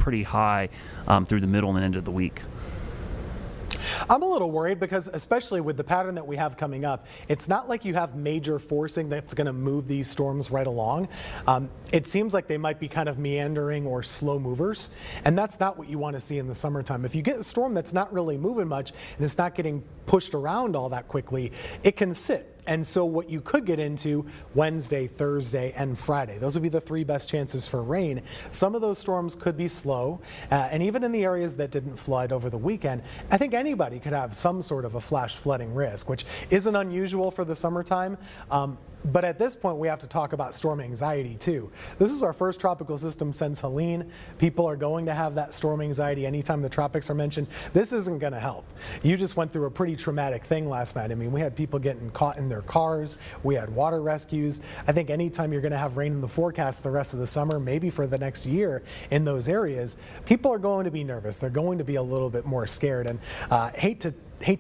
pretty high through the middle and end of the week. I'm a little worried because, especially with the pattern that we have coming up, it's not like you have major forcing that's going to move these storms right along. It seems like they might be kind of meandering or slow movers, and that's not what you want to see in the summertime. If you get a storm that's not really moving much and it's not getting pushed around all that quickly, it can sit. And so what you could get into Wednesday, Thursday, and Friday, those would be the 3 best chances for rain. Some of those storms could be slow, and even in the areas that didn't flood over the weekend, I think anybody could have some sort of a flash flooding risk, which isn't unusual for the summertime. But at this point, we have to talk about storm anxiety too. This is our first tropical system since Helene. People are going to have that storm anxiety anytime the tropics are mentioned. This isn't going to help. You just went through a pretty traumatic thing last night. I mean, we had people getting caught in their cars. We had water rescues. I think anytime you're going to have rain in the forecast the rest of the summer, maybe for the next year in those areas, people are going to be nervous. They're going to be a little bit more scared. And hate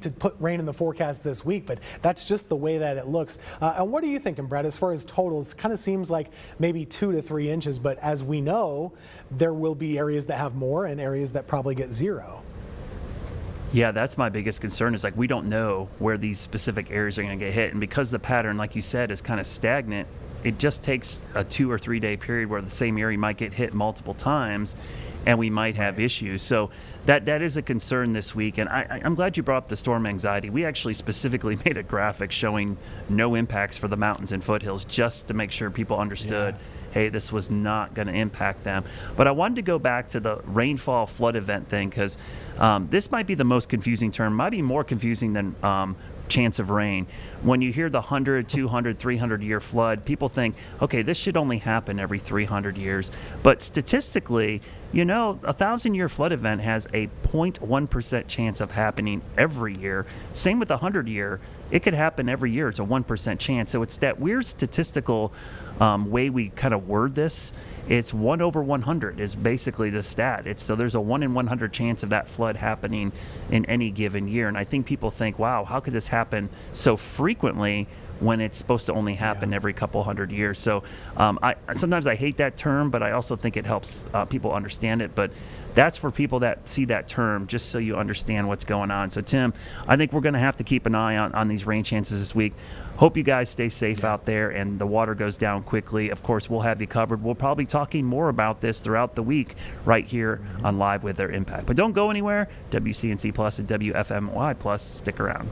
to put rain in the forecast this week, but that's just the way that it looks. And what are you thinking, Brett, as far as totals? Kind of seems like maybe 2 to 3 inches, but as we know, there will be areas that have more and areas that probably get 0. Yeah, that's my biggest concern is like we don't know where these specific areas are going to get hit. And because the pattern, like you said, is kind of stagnant, it just takes a 2 or 3 day period where the same area might get hit multiple times and we might have issues. So that is a concern this week. And I'm glad you brought up the storm anxiety. We actually specifically made a graphic showing no impacts for the mountains and foothills just to make sure people understood, hey, this was not going to impact them. But I wanted to go back to the rainfall flood event thing because this might be the most confusing term, might be more confusing than chance of rain. When you hear the 100, 200, 300 year flood, people think, okay, this should only happen every 300 years. But statistically, you know, a 1,000-year flood event has a 0.1% chance of happening every year. Same with a 100-year. It could happen every year. It's a 1% chance. So it's that weird statistical way we kind of word this. It's 1 over 100 is basically the stat. So there's a 1 in 100 chance of that flood happening in any given year. And I think people think, wow, how could this happen so frequently when it's supposed to only happen every couple hundred years? So sometimes I hate that term, but I also think it helps people understand it. But that's for people that see that term, just so you understand what's going on. So Tim, I think we're going to have to keep an eye on these rain chances this week. Hope you guys stay safe out there and the water goes down quickly. Of course, we'll have you covered. We'll probably be talking more about this throughout the week right here on Live with Their Impact. But don't go anywhere. WCNC Plus and WFMY Plus, stick around.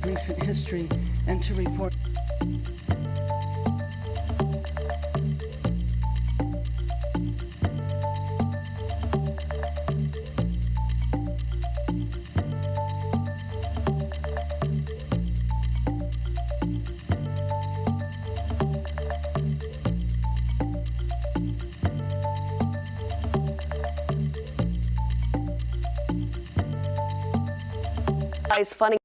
Recent history and to report flooding.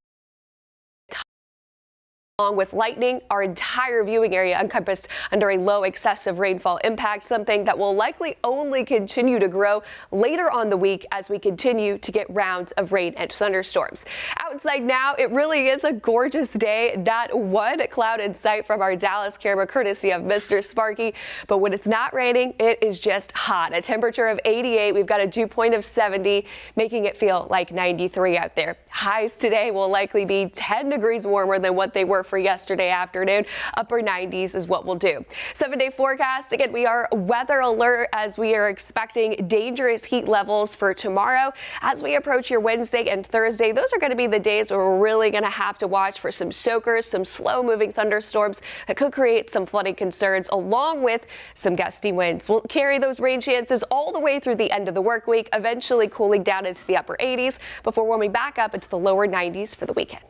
Along with lightning, our entire viewing area encompassed under a low excessive rainfall impact, something that will likely only continue to grow later on the week as we continue to get rounds of rain and thunderstorms. Outside now, it really is a gorgeous day. Not one cloud in sight from our Dallas camera, courtesy of Mr. Sparky. But when it's not raining, it is just hot. A temperature of 88. We've got a dew point of 70, making it feel like 93 out there. Highs today will likely be 10 degrees warmer than what they were for yesterday afternoon. Upper 90s is what we'll do. 7-day forecast. Again, we are weather alert as we are expecting dangerous heat levels for tomorrow. As we approach your Wednesday and Thursday, those are going to be the days where we're really going to have to watch for some soakers, some slow moving thunderstorms that could create some flooding concerns, along with some gusty winds. We'll carry those rain chances all the way through the end of the work week, eventually cooling down into the upper 80s before warming back up into the lower 90s for the weekend.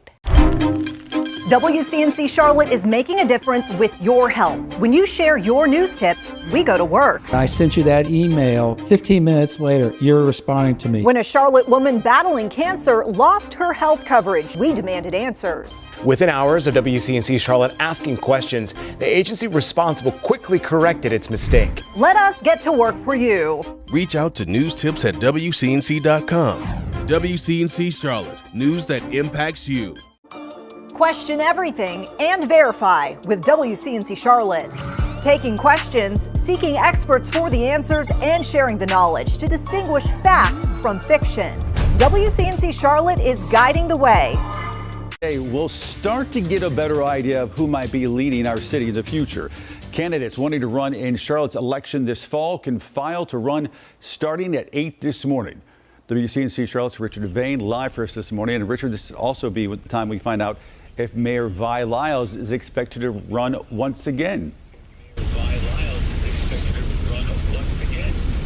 WCNC Charlotte is making a difference with your help. When you share your news tips, we go to work. I sent you that email. 15 minutes later, you're responding to me. When a Charlotte woman battling cancer lost her health coverage, we demanded answers. Within hours of WCNC Charlotte asking questions, the agency responsible quickly corrected its mistake. Let us get to work for you. Reach out to news tips at WCNC.com. WCNC Charlotte, news that impacts you. Question everything and verify with WCNC Charlotte. Taking questions, seeking experts for the answers, and sharing the knowledge to distinguish fact from fiction. WCNC Charlotte is guiding the way. We'll start to get a better idea of who might be leading our city in the future. Candidates wanting to run in Charlotte's election this fall can file to run starting at 8 this morning. WCNC Charlotte's Richard Devane live for us this morning. And Richard, this will also be the time we find out if Mayor Vi Lyles is expected to run once again.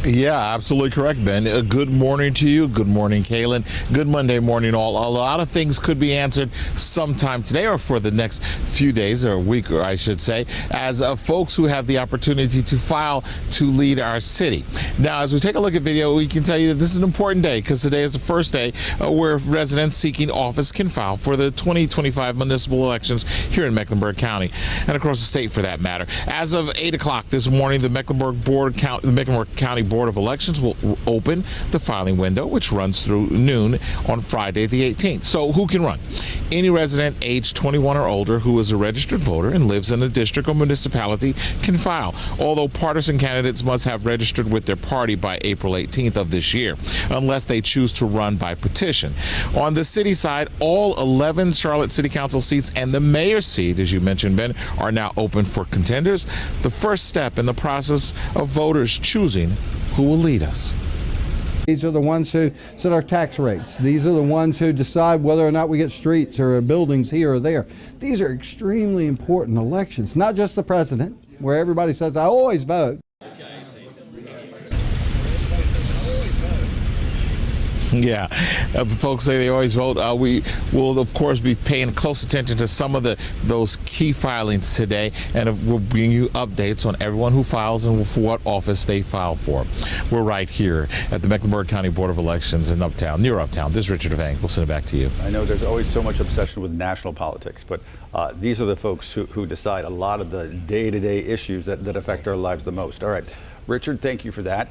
Yeah, absolutely correct, Ben. Good morning to you. Good morning, Kaylin. Good Monday morning, all. A lot of things could be answered sometime today or for the next few days or week, or I should say, as folks who have the opportunity to file to lead our city. Now, as we take a look at video, we can tell you that this is an important day because today is the first day where residents seeking office can file for the 2025 municipal elections here in Mecklenburg County and across the state for that matter. As of 8 o'clock this morning, the Mecklenburg County Board of Elections will open the filing window, which runs through noon on Friday the 18th. So who can run? Any resident age 21 or older who is a registered voter and lives in a district or municipality can file, although partisan candidates must have registered with their party by April 18th of this year, unless they choose to run by petition. On the city side, all 11 Charlotte City Council seats and the mayor's seat, as you mentioned, Ben, are now open for contenders, the first step in the process of voters choosing who will lead us. These are the ones who set our tax rates. These are the ones who decide whether or not we get streets or buildings here or there. These are extremely important elections, not just the president, where everybody says, I always vote. Yeah, folks say they always vote. We will, of course, be paying close attention to some of those key filings today, and we'll bring you updates on everyone who files and for what office they file for. We're right here at the Mecklenburg County Board of Elections in Uptown, near Uptown. This is Richard Devane. We'll send it back to you. I know there's always so much obsession with national politics, but these are the folks who decide a lot of the day-to-day issues that affect our lives the most. All right, Richard, thank you for that.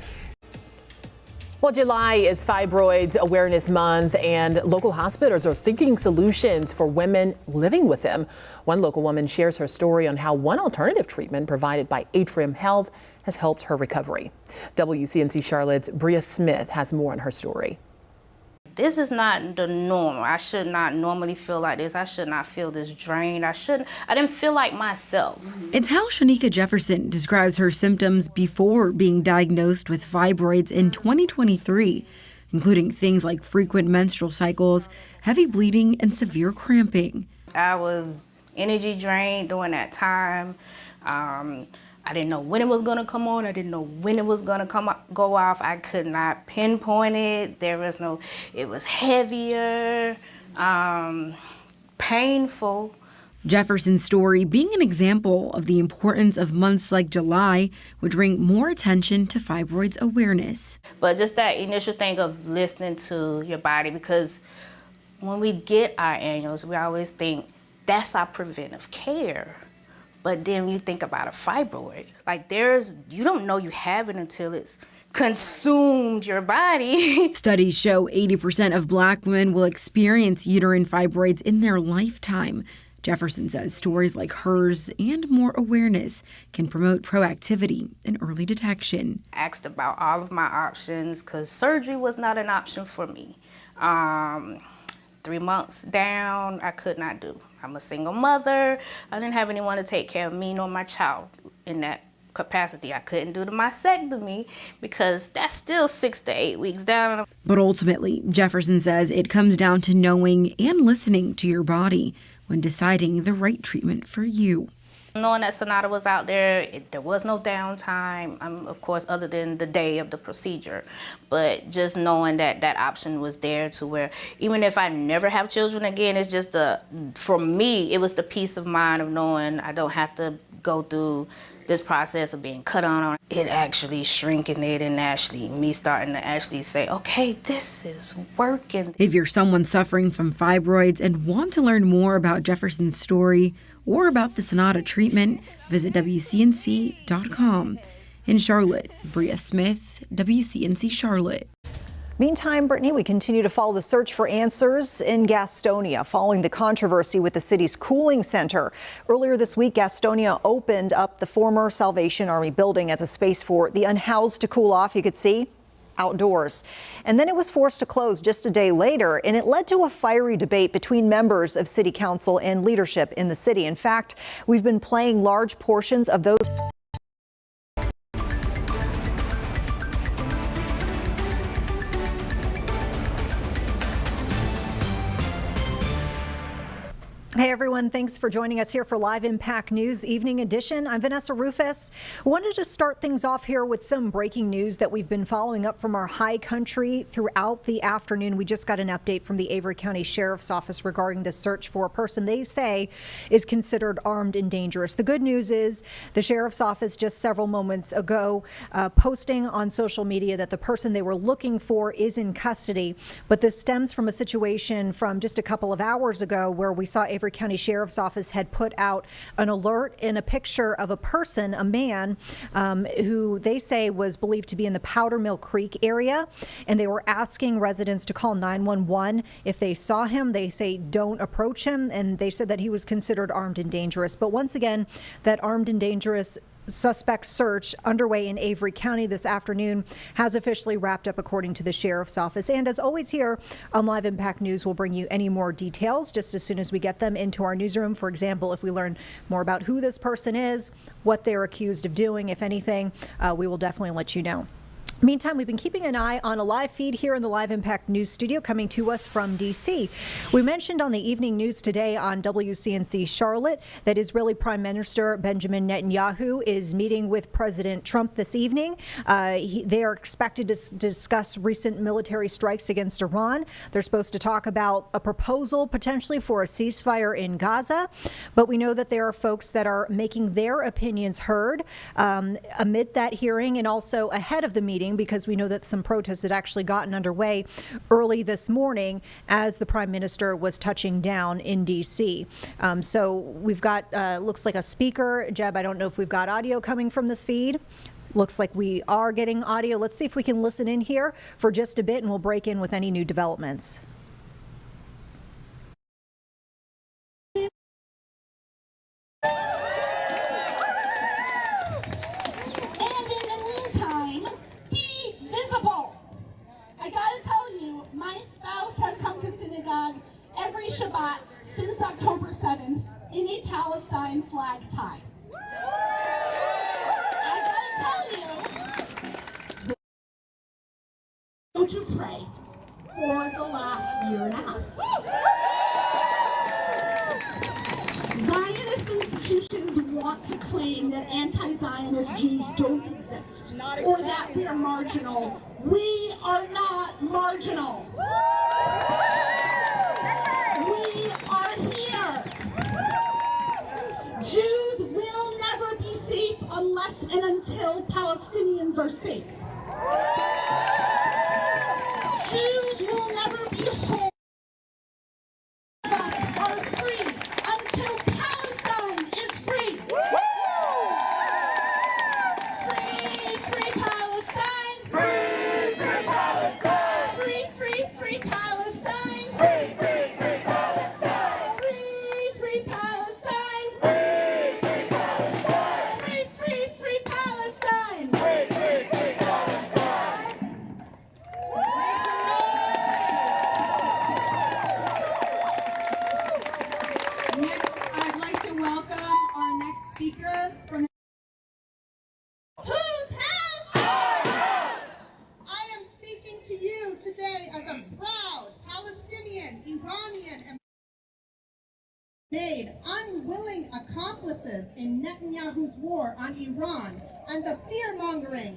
Well, July is Fibroids Awareness Month, and local hospitals are seeking solutions for women living with them. One local woman shares her story on how one alternative treatment provided by Atrium Health has helped her recovery. WCNC Charlotte's Bria Smith has more on her story. This is not the norm. I should not normally feel like this. I should not feel this drained. I didn't feel like myself. It's how Shanika Jefferson describes her symptoms before being diagnosed with fibroids in 2023, including things like frequent menstrual cycles, heavy bleeding, and severe cramping. I was energy drained during that time. I didn't know when it was gonna come on. I didn't know when it was gonna go off. I could not pinpoint it. It was heavier, painful. Jefferson's story being an example of the importance of months like July would bring more attention to fibroids awareness. But just that initial thing of listening to your body, because when we get our annuals, we always think that's our preventive care. But then when you think about a fibroid, like you don't know you have it until it's consumed your body. Studies show 80% of Black women will experience uterine fibroids in their lifetime. Jefferson says stories like hers and more awareness can promote proactivity and early detection. I asked about all of my options because surgery was not an option for me. 3 months down, I could not do. I'm a single mother. I didn't have anyone to take care of me nor my child in that capacity. I couldn't do the mastectomy because that's still 6 to 8 weeks down. But ultimately, Jefferson says it comes down to knowing and listening to your body when deciding the right treatment for you. Knowing that Sonata was out there, there was no downtime, of course, other than the day of the procedure. But just knowing that that option was there to where even if I never have children again, it's just for me, it was the peace of mind of knowing I don't have to go through this process of being cut on. It actually shrinking it and actually me starting to actually say, okay, this is working. If you're someone suffering from fibroids and want to learn more about Jefferson's story or about the Sonata treatment, visit WCNC.com. In Charlotte, Bria Smith, WCNC Charlotte. Meantime, Brittany, we continue to follow the search for answers in Gastonia following the controversy with the city's cooling center. Earlier this week, Gastonia opened up the former Salvation Army building as a space for the unhoused to cool off. You could see outdoors. And then it was forced to close just a day later, and it led to a fiery debate between members of city council and leadership in the city. In fact, we've been playing large portions of those. Hey everyone, thanks for joining us here for Live Impact News Evening Edition. I'm Vanessa Rufus. Wanted to start things off here with some breaking news that we've been following up from our high country throughout the afternoon. We just got an update from the Avery County Sheriff's Office regarding the search for a person they say is considered armed and dangerous. The good news is the Sheriff's Office just several moments ago posting on social media that the person they were looking for is in custody. But this stems from a situation from just a couple of hours ago where we saw Avery County Sheriff's Office had put out an alert in a picture of a person, a man, who they say was believed to be in the Powder Mill Creek area, and they were asking residents to call 911 if they saw him. They say don't approach him, and they said that he was considered armed and dangerous. But once again, that armed and dangerous suspect search underway in Avery County this afternoon has officially wrapped up, according to the Sheriff's Office. And as always here on Live Impact News, we'll bring you any more details just as soon as we get them into our newsroom. For example, if we learn more about who this person is, what they're accused of doing, if anything, we will definitely let you know. Meantime, we've been keeping an eye on a live feed here in the Live Impact News studio coming to us from D.C. We mentioned on the evening news today on WCNC Charlotte that Israeli Prime Minister Benjamin Netanyahu is meeting with President Trump this evening. They are expected to discuss recent military strikes against Iran. They're supposed to talk about a proposal potentially for a ceasefire in Gaza. But we know that there are folks that are making their opinions heard amid that hearing and also ahead of the meeting, because we know that some protests had actually gotten underway early this morning as the Prime Minister was touching down in D.C. So we've got, looks like a speaker. Jeb, I don't know if we've got audio coming from this feed. Looks like we are getting audio. Let's see if we can listen in here for just a bit, and we'll break in with any new developments. Every Shabbat since October 7th in a Palestine flag tie. I gotta tell you, don't you pray for the last year and a half. Zionist institutions want to claim that anti-Zionist Jews don't exist or that we're marginal. We are not marginal. We are here. Jews will never be safe unless and until Palestinians are safe. Jews will never be whole. Speaker from whose house? I am speaking to you today as a proud Palestinian, Iranian, and made unwilling accomplices in Netanyahu's war on Iran and the fear-mongering.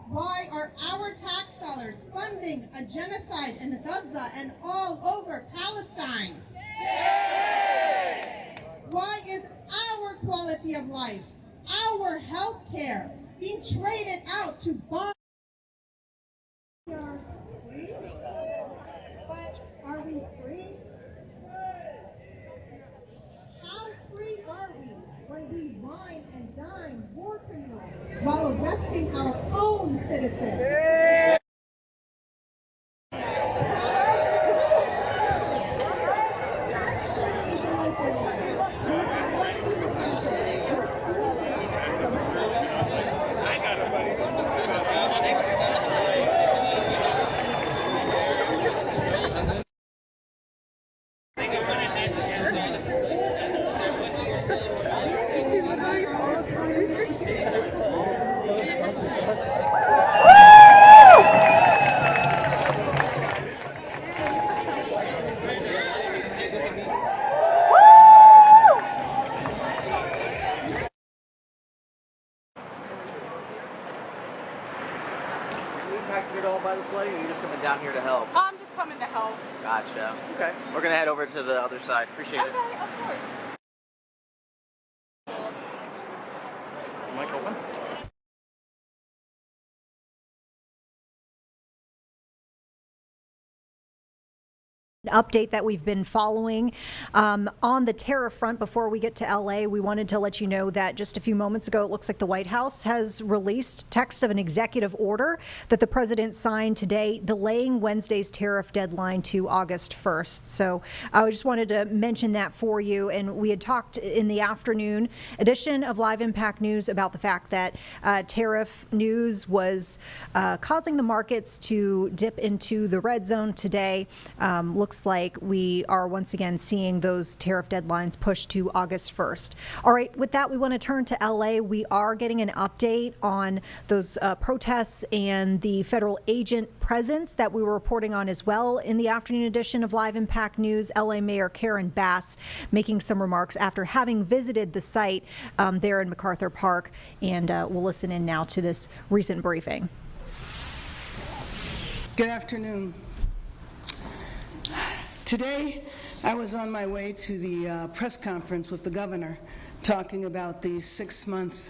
Why are our tax dollars funding a genocide in Gaza and all over Palestine? Why is our quality of life, our health care, being traded out to buy? We are free, but are we free? How free are we when we wine and dine war criminals while arresting our own citizens? Impacted at all by the flooding, or are you just coming down here to help? I'm just coming to help. Gotcha. Okay. We're gonna head over to the other side. Appreciate it. Okay, of course. Mic open? Update that we've been following on the tariff front. Before we get to LA, we wanted to let you know that just a few moments ago, it looks like the White House has released text of an executive order that the president signed today, delaying Wednesday's tariff deadline to August 1st. So I just wanted to mention that for you. And we had talked in the afternoon edition of Live Impact News about the fact that tariff news was causing the markets to dip into the red zone today. Looks like we are once again seeing those tariff deadlines pushed to August 1st. All right, with that, we want to turn to LA. We are getting an update on those protests and the federal agent presence that we were reporting on as well in the afternoon edition of Live Impact News. LA Mayor Karen Bass making some remarks after having visited the site there in MacArthur Park. And we'll listen in now to this recent briefing. Good afternoon. Today, I was on my way to the press conference with the governor talking about the 6-month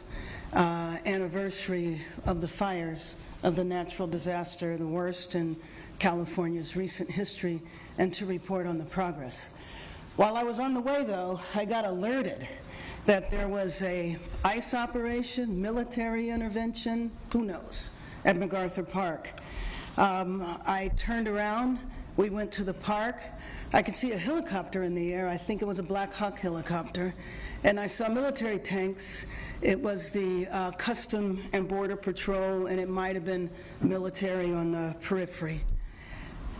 anniversary of the fires of the natural disaster, the worst in California's recent history, and to report on the progress. While I was on the way, though, I got alerted that there was a ICE operation, military intervention, who knows, at MacArthur Park. I turned around. We went to the park. I could see a helicopter in the air. I think it was a Black Hawk helicopter. And I saw military tanks. It was the Custom and Border Patrol, and it might have been military on the periphery.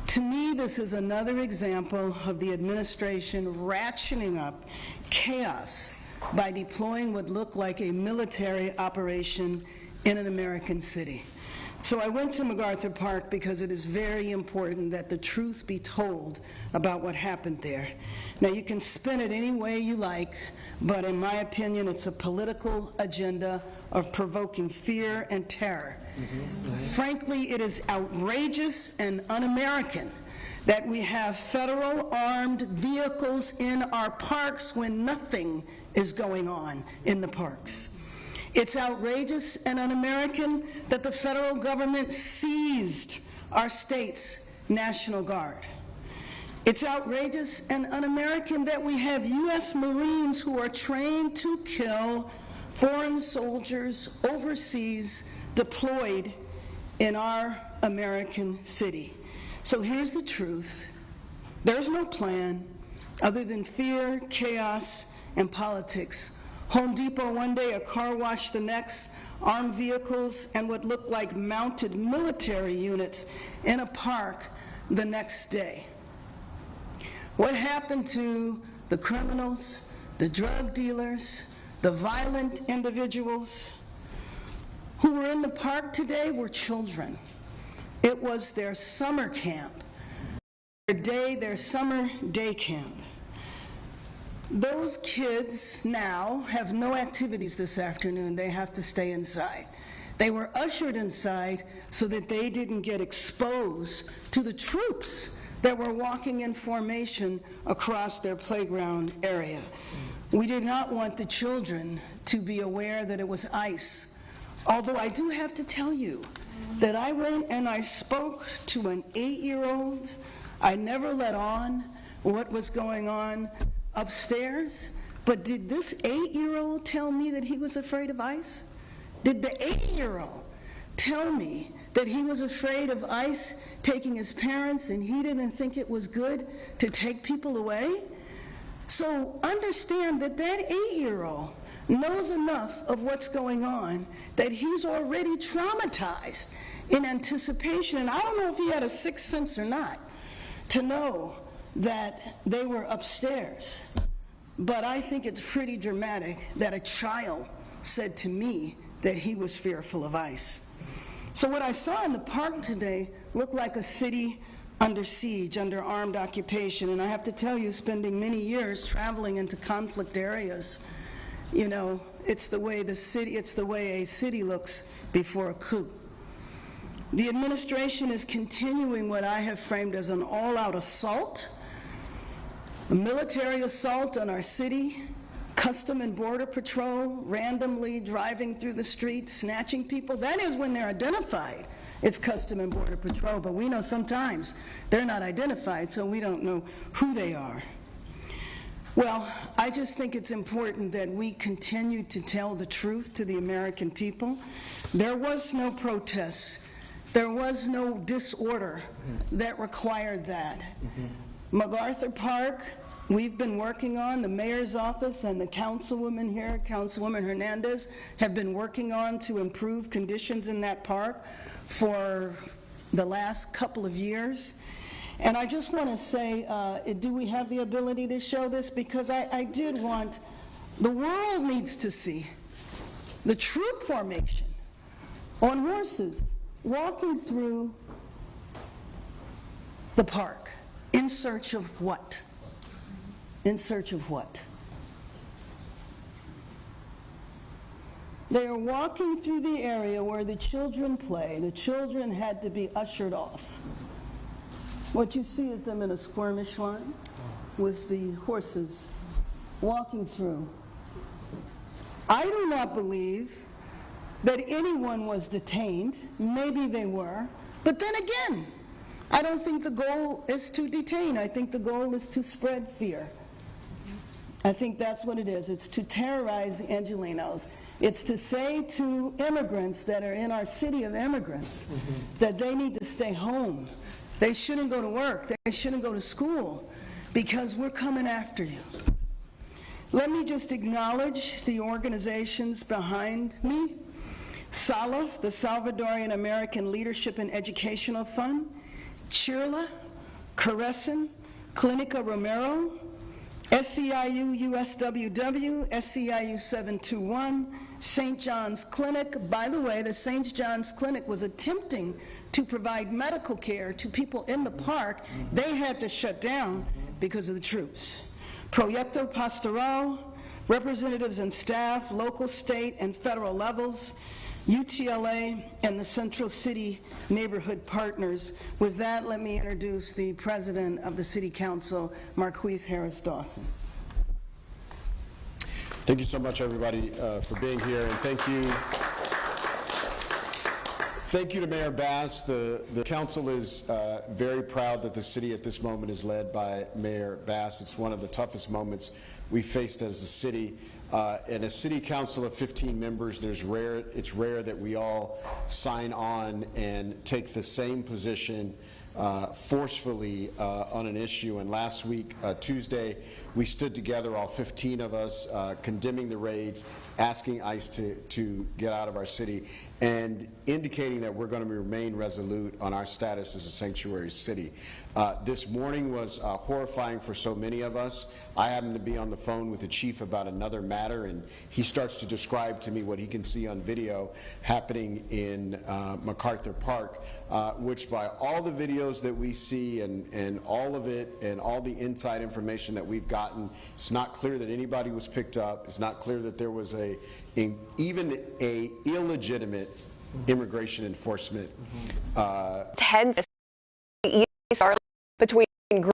To me, this is another example of the administration ratcheting up chaos by deploying what looked like a military operation in an American city. So I went to MacArthur Park because it is very important that the truth be told about what happened there. Now, you can spin it any way you like, but in my opinion, it's a political agenda of provoking fear and terror. Frankly, it is outrageous and un-American that we have federal armed vehicles in our parks when nothing is going on in the parks. It's outrageous and un-American that the federal government seized our state's National Guard. It's outrageous and un-American that we have U.S. Marines who are trained to kill foreign soldiers overseas deployed in our American city. So here's the truth. There's no plan other than fear, chaos, and politics. Home Depot one day, a car wash the next, armed vehicles and what looked like mounted military units in a park the next day. What happened to the criminals, the drug dealers, the violent individuals who were in the park today were children. It was their summer camp, their summer day camp. Those kids now have no activities this afternoon. They have to stay inside. They were ushered inside so that they didn't get exposed to the troops that were walking in formation across their playground area. We did not want the children to be aware that it was ICE. Although I do have to tell you that I went and I spoke to an 8-year-old. I never let on what was going on upstairs, but did this 8-year-old tell me that he was afraid of ICE? Did the 8-year-old tell me that he was afraid of ICE taking his parents and he didn't think it was good to take people away? So understand that that 8-year-old knows enough of what's going on that he's already traumatized in anticipation. And I don't know if he had a sixth sense or not to know that they were upstairs. But I think it's pretty dramatic that a child said to me that he was fearful of ICE. So what I saw in the park today looked like a city under siege, under armed occupation. And I have to tell you, spending many years traveling into conflict areas, you know, it's the way a city looks before a coup. The administration is continuing what I have framed as an all-out assault, a military assault on our city, Custom and Border Patrol randomly driving through the streets, snatching people. That is when they're identified. It's Custom and Border Patrol, but we know sometimes they're not identified, so we don't know who they are. Well, I just think it's important that we continue to tell the truth to the American people. There was no protest. There was no disorder that required that. MacArthur Park, we've been working on, the mayor's office and the councilwoman here, Councilwoman Hernandez, have been working on to improve conditions in that park for the last couple of years. And I just want to say, do we have the ability to show this? Because I did want, the world needs to see the troop formation on horses walking through the park in search of what? In search of what? They are walking through the area where the children play. The children had to be ushered off. What you see is them in a skirmish line with the horses walking through. I do not believe that anyone was detained. Maybe they were. But then again, I don't think the goal is to detain. I think the goal is to spread fear. I think that's what it is. It's to terrorize Angelenos. It's to say to immigrants that are in our city of immigrants that they need to stay home. They shouldn't go to work. They shouldn't go to school because we're coming after you. Let me just acknowledge the organizations behind me. SALAF, the Salvadorian American Leadership and Educational Fund, CHIRLA, Carescen, Clinica Romero, SEIU USWW, SEIU 721, St. John's Clinic. By the way, the St. John's Clinic was attempting to provide medical care to people in the park. They had to shut down because of the troops. Proyecto Pastoral, representatives and staff, local, state, and federal levels, UTLA, and the Central City Neighborhood Partners. With that, let me introduce the President of the City Council, Marquise Harris Dawson. Thank you so much, everybody, for being here, and thank you to Mayor Bass. The council is very proud that the city at this moment is led by Mayor Bass. It's one of the toughest moments we faced as a city. In a city council of 15 members, it's rare that we all sign on and take the same position forcefully on an issue. And last week, Tuesday, we stood together, all 15 of us, condemning the raids, asking ICE to get out of our city, and indicating that we're going to remain resolute on our status as a sanctuary city. This morning was horrifying for so many of us. I happened to be on the phone with the chief about another matter, and he starts to describe to me what he can see on video happening in MacArthur Park, which by all the videos that we see and all of it and all the inside information that we've gotten, it's not clear that anybody was picked up. It's not clear that there was even a illegitimate immigration enforcement. Tens between 10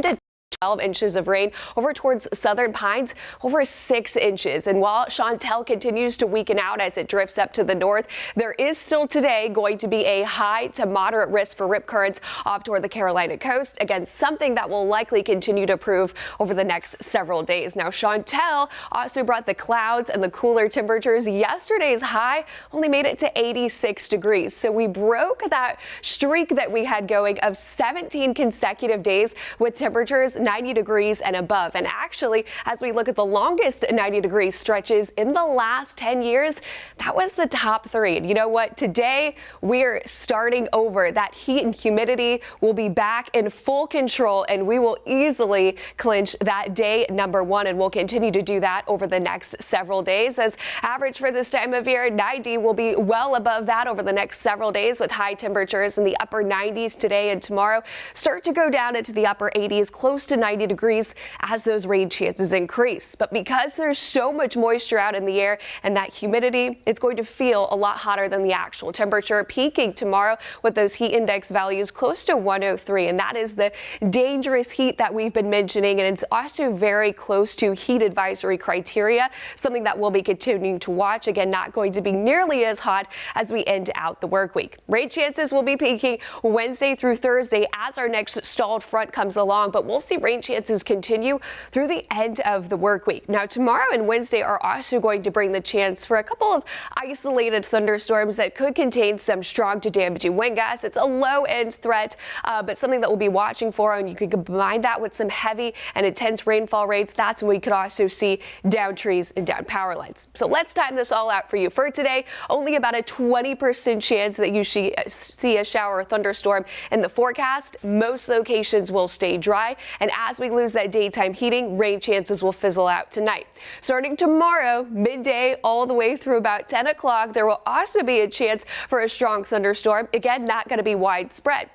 to 12 inches of rain over towards Southern Pines, over 6 inches. And while Chantel continues to weaken out as it drifts up to the north, there is still today going to be a high to moderate risk for rip currents off toward the Carolina coast. Again, something that will likely continue to prove over the next several days. Now, Chantel also brought the clouds and the cooler temperatures. Yesterday's high only made it to 86 degrees. So we broke that streak that we had going of 17 consecutive days with temperatures 90 degrees and above. And actually, as we look at the longest 90 degree stretches in the last 10 years, that was the top 3. And you know what? Today, we're starting over. That heat and humidity will be back in full control, and we will easily clinch that day number 1. And we'll continue to do that over the next several days. As average for this time of year, 90 will be well above that over the next several days, with high temperatures in the upper 90s today and tomorrow. Start to go down into the upper 80s, close to 90 degrees as those rain chances increase. But because there's so much moisture out in the air and that humidity, it's going to feel a lot hotter than the actual temperature, peaking tomorrow with those heat index values close to 103. And that is the dangerous heat that we've been mentioning. And it's also very close to heat advisory criteria, something that we'll be continuing to watch. Again, not going to be nearly as hot as we end out the work week. Rain chances will be peaking Wednesday through Thursday as our next stalled front comes along, but we'll see rain chances continue through the end of the work week. Now, tomorrow and Wednesday are also going to bring the chance for a couple of isolated thunderstorms that could contain some strong to damaging wind gusts. It's a low end threat, but something that we'll be watching for, and you can combine that with some heavy and intense rainfall rates. That's when we could also see down trees and down power lines. So let's time this all out for you. For today, only about a 20% chance that you see a shower or thunderstorm in the forecast. Most locations will stay dry, and as we lose that daytime heating, rain chances will fizzle out tonight. Starting tomorrow, midday all the way through about 10 o'clock, there will also be a chance for a strong thunderstorm. Again, not going to be widespread.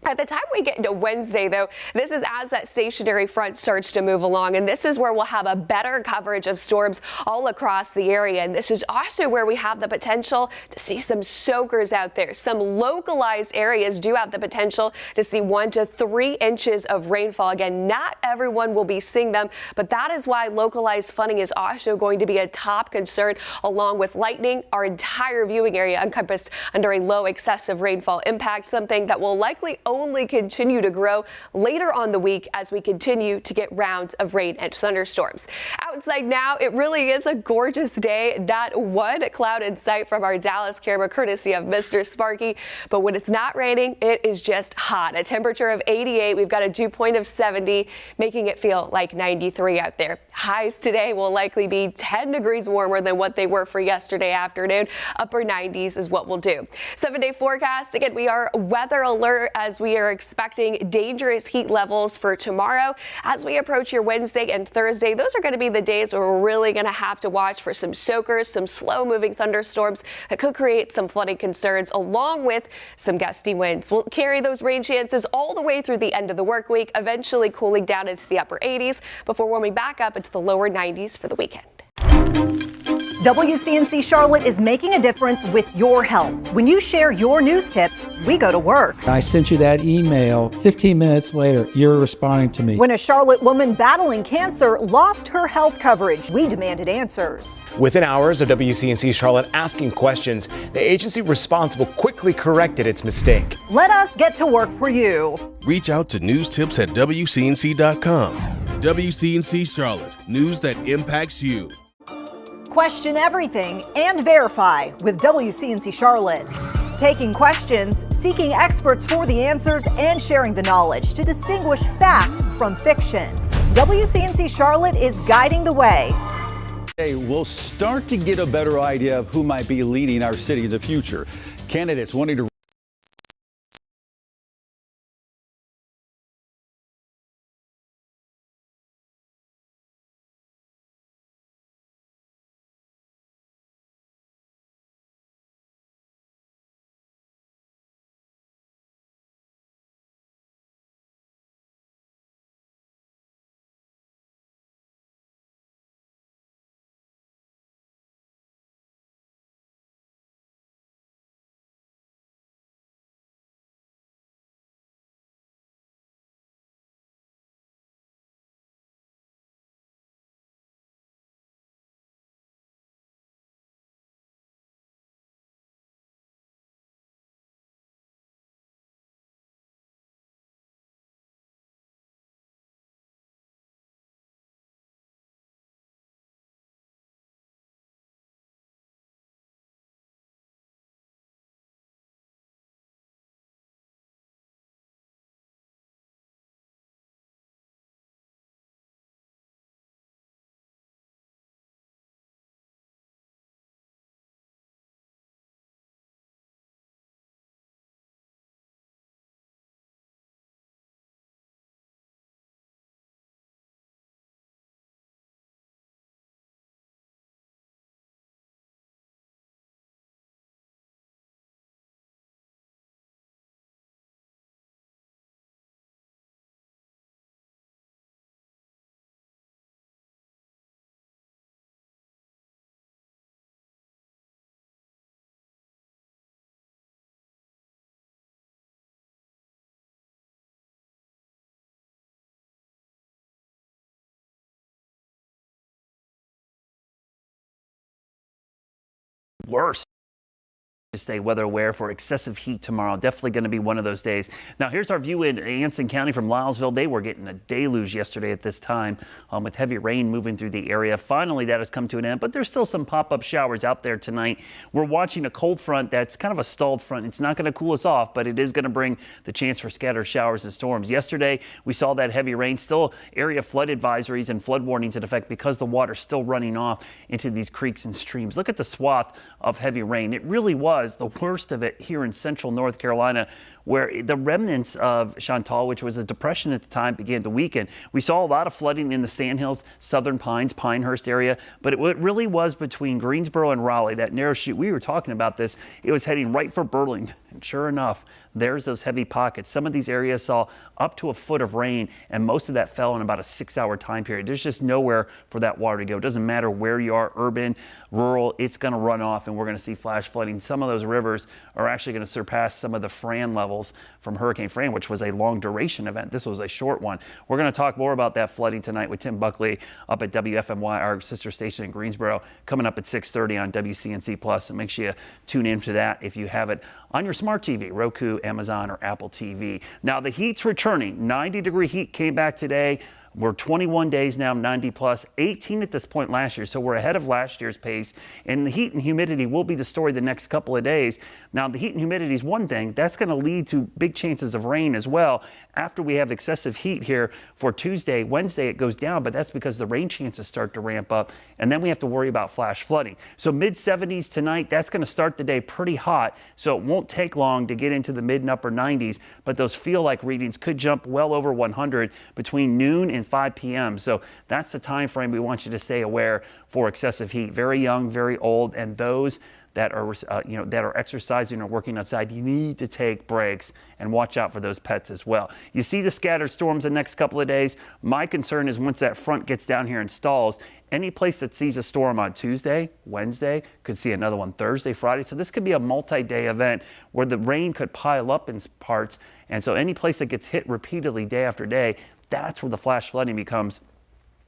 By the time we get into Wednesday, though, this is as that stationary front starts to move along, and this is where we'll have a better coverage of storms all across the area. And this is also where we have the potential to see some soakers out there. Some localized areas do have the potential to see 1 to 3 inches of rainfall. Again, not everyone will be seeing them, but that is why localized flooding is also going to be a top concern, along with lightning. Our entire viewing area encompassed under a low excessive rainfall impact, something that will likely only continue to grow later on the week as we continue to get rounds of rain and thunderstorms. Outside now, it really is a gorgeous day. Not one cloud in sight from our Dallas camera, courtesy of Mr. Sparky. But when it's not raining, it is just hot. A temperature of 88. We've got a dew point of 70, making it feel like 93 out there. Highs today will likely be 10 degrees warmer than what they were for yesterday afternoon. Upper 90s is what we'll do. 7-day forecast. Again, we are weather alert as we are expecting dangerous heat levels for tomorrow. As we approach your Wednesday and Thursday, those are going to be the days where we're really going to have to watch for some soakers, some slow moving thunderstorms that could create some flooding concerns, along with some gusty winds. We'll carry those rain chances all the way through the end of the work week, eventually cooling down into the upper 80s before warming back up into the lower 90s for the weekend. WCNC Charlotte is making a difference with your help. When you share your news tips, we go to work. I sent you that email. 15 minutes later, you're responding to me. When a Charlotte woman battling cancer lost her health coverage, we demanded answers. Within hours of WCNC Charlotte asking questions, the agency responsible quickly corrected its mistake. Let us get to work for you. Reach out to news tips at WCNC.com. WCNC Charlotte, news that impacts you. Question everything and verify with WCNC Charlotte. Taking questions, seeking experts for the answers, and sharing the knowledge to distinguish fact from fiction. WCNC Charlotte is guiding the way. Today, we'll start to get a better idea of who might be leading our city in the future. Candidates wanting to worse. To stay weather aware for excessive heat tomorrow. Definitely going to be one of those days. Now here's our view in Anson County from Lylesville. They were getting a deluge yesterday at this time with heavy rain moving through the area. Finally, that has come to an end, but there's still some pop-up showers out there tonight. We're watching a cold front that's kind of a stalled front. It's not going to cool us off, but it is going to bring the chance for scattered showers and storms. Yesterday, we saw that heavy rain, still area flood advisories and flood warnings in effect because the water's still running off into these creeks and streams. Look at the swath of heavy rain. It really was the worst of it here in central North Carolina, where the remnants of Chantal, which was a depression at the time, began to weaken. We saw a lot of flooding in the Sandhills, Southern Pines, Pinehurst area, but it really was between Greensboro and Raleigh, that narrow chute. We were talking about this. It was heading right for Burlington. And sure enough, there's those heavy pockets. Some of these areas saw up to a foot of rain, and most of that fell in about a 6-hour time period. There's just nowhere for that water to go. It doesn't matter where you are, urban, rural, it's going to run off, and we're going to see flash flooding. Some of those rivers are actually going to surpass some of the Fran levels from Hurricane Fran, which was a long duration event. This was a short one. We're going to talk more about that flooding tonight with Tim Buckley up at WFMY, our sister station in Greensboro, coming up at 6:30 on WCNC Plus. So make sure you tune in to that if you have it on your smart TV, Roku, Amazon, or Apple TV. Now the heat's returning. 90-degree heat came back today. We're 21 days now, 90 plus, 18 at this point last year. So we're ahead of last year's pace. And the heat and humidity will be the story the next couple of days. Now, the heat and humidity is one thing. That's going to lead to big chances of rain as well. After we have excessive heat here for Tuesday, Wednesday, it goes down, but that's because the rain chances start to ramp up. And then we have to worry about flash flooding. So mid-70s tonight, that's going to start the day pretty hot. So it won't take long to get into the mid and upper 90s, but those feel-like readings could jump well over 100 between noon and 5 p.m. So that's the time frame we want you to stay aware for excessive heat. Very young, very old, and those that are that are exercising or working outside, you need to take breaks and watch out for those pets as well. You see the scattered storms the next couple of days. My concern is once that front gets down here and stalls, any place that sees a storm on Tuesday, Wednesday, could see another one Thursday, Friday. So this could be a multi-day event where the rain could pile up in parts. And so any place that gets hit repeatedly day after day, that's where the flash flooding becomes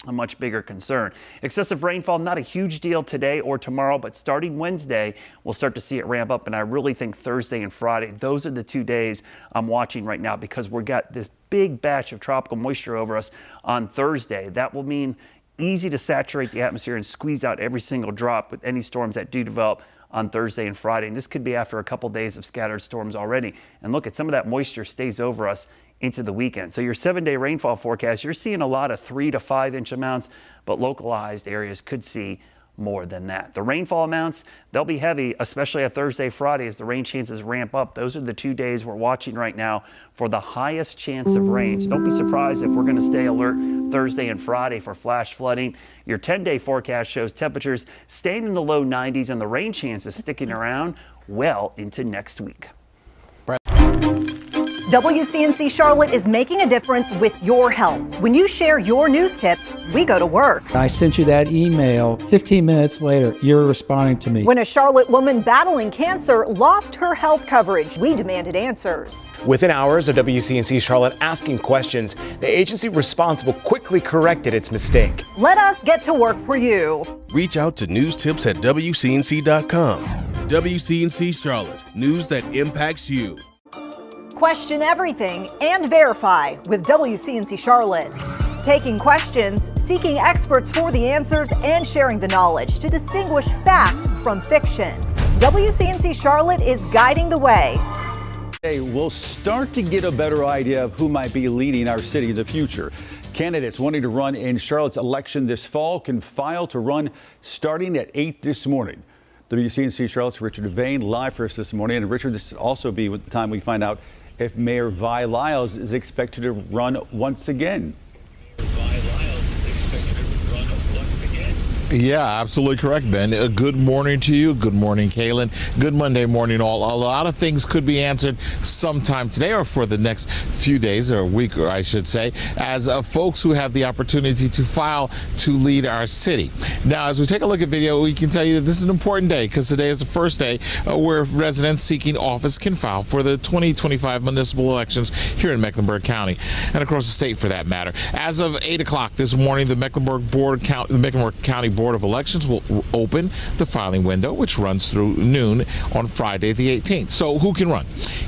a much bigger concern. Excessive rainfall, not a huge deal today or tomorrow, but starting Wednesday, we'll start to see it ramp up. And I really think Thursday and Friday, those are the 2 days I'm watching right now because we've got this big batch of tropical moisture over us on Thursday. That will mean easy to saturate the atmosphere and squeeze out every single drop with any storms that do develop on Thursday and Friday. And this could be after a couple days of scattered storms already. And look, at some of that moisture stays over us into the weekend. So your 7-day rainfall forecast, you're seeing a lot of 3 to 5 inch amounts, but localized areas could see more than that. The rainfall amounts, they'll be heavy, especially at Thursday, Friday as the rain chances ramp up. Those are the 2 days we're watching right now for the highest chance of rain. So don't be surprised if we're going to stay alert Thursday and Friday for flash flooding. Your 10-day forecast shows temperatures staying in the low 90s and the rain chances sticking around well into next week. WCNC Charlotte is making a difference with your help. When you share your news tips, we go to work. I sent you that email. 15 minutes later, you're responding to me. When a Charlotte woman battling cancer lost her health coverage, we demanded answers. Within hours of WCNC Charlotte asking questions, the agency responsible quickly corrected its mistake. Let us get to work for you. Reach out to news tips at WCNC.com. WCNC Charlotte, news that impacts you. Question everything and verify with WCNC Charlotte. Taking questions, seeking experts for the answers, and sharing the knowledge to distinguish fact from fiction. WCNC Charlotte is guiding the way. Today, we'll start to get a better idea of who might be leading our city in the future. Candidates wanting to run in Charlotte's election this fall can file to run starting at 8 this morning. WCNC Charlotte's Richard Devane live for us this morning. And Richard, this will also be the time we find out if Mayor Vi Lyles is expected to run once again. Yeah, absolutely correct, Ben. Good morning to you. Good morning, Kaylin. Good Monday morning, all. A lot of things could be answered sometime today or for the next few days or a week, or I should say, as folks who have the opportunity to file to lead our city. Now, as we take a look at video, we can tell you that this is an important day because today is the first day where residents seeking office can file for the 2025 municipal elections here in Mecklenburg County and across the state for that matter. As of 8 o'clock this morning, the Mecklenburg County Board Board of Elections will open the filing window, which runs through noon on Friday the 18th. So who can run?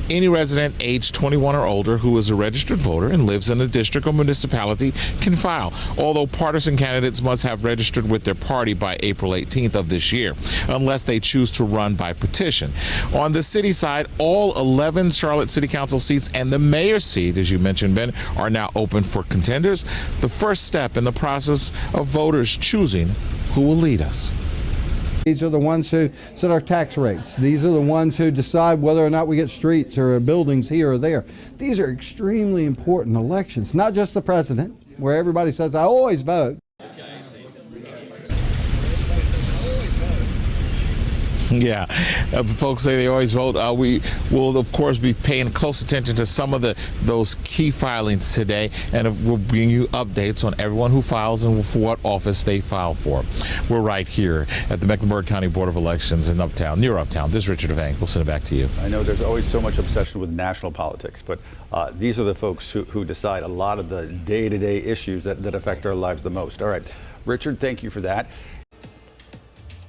Any resident age 21 or older who is a registered voter and lives in a district or municipality can file, although partisan candidates must have registered with their party by April 18th of this year, unless they choose to run by petition. On the city side, all 11 Charlotte City Council seats and the mayor's seat, as you mentioned, Ben, are now open for contenders, the first step in the process of voters choosing who will lead us. These are the ones who set our tax rates. These are the ones who decide whether or not we get streets or buildings here or there. These are extremely important elections, not just the president, where everybody says, I always vote. Yeah, folks say they always vote. We will, of course, be paying close attention to some of those key filings today, and we'll bring you updates on everyone who files and for what office they file for. We're right here at the Mecklenburg County Board of Elections in Uptown, near Uptown. This is Richard Devang. We'll send it back to you. I know there's always so much obsession with national politics, but these are the folks who decide a lot of the day-to-day issues that affect our lives the most. All right, Richard, thank you for that.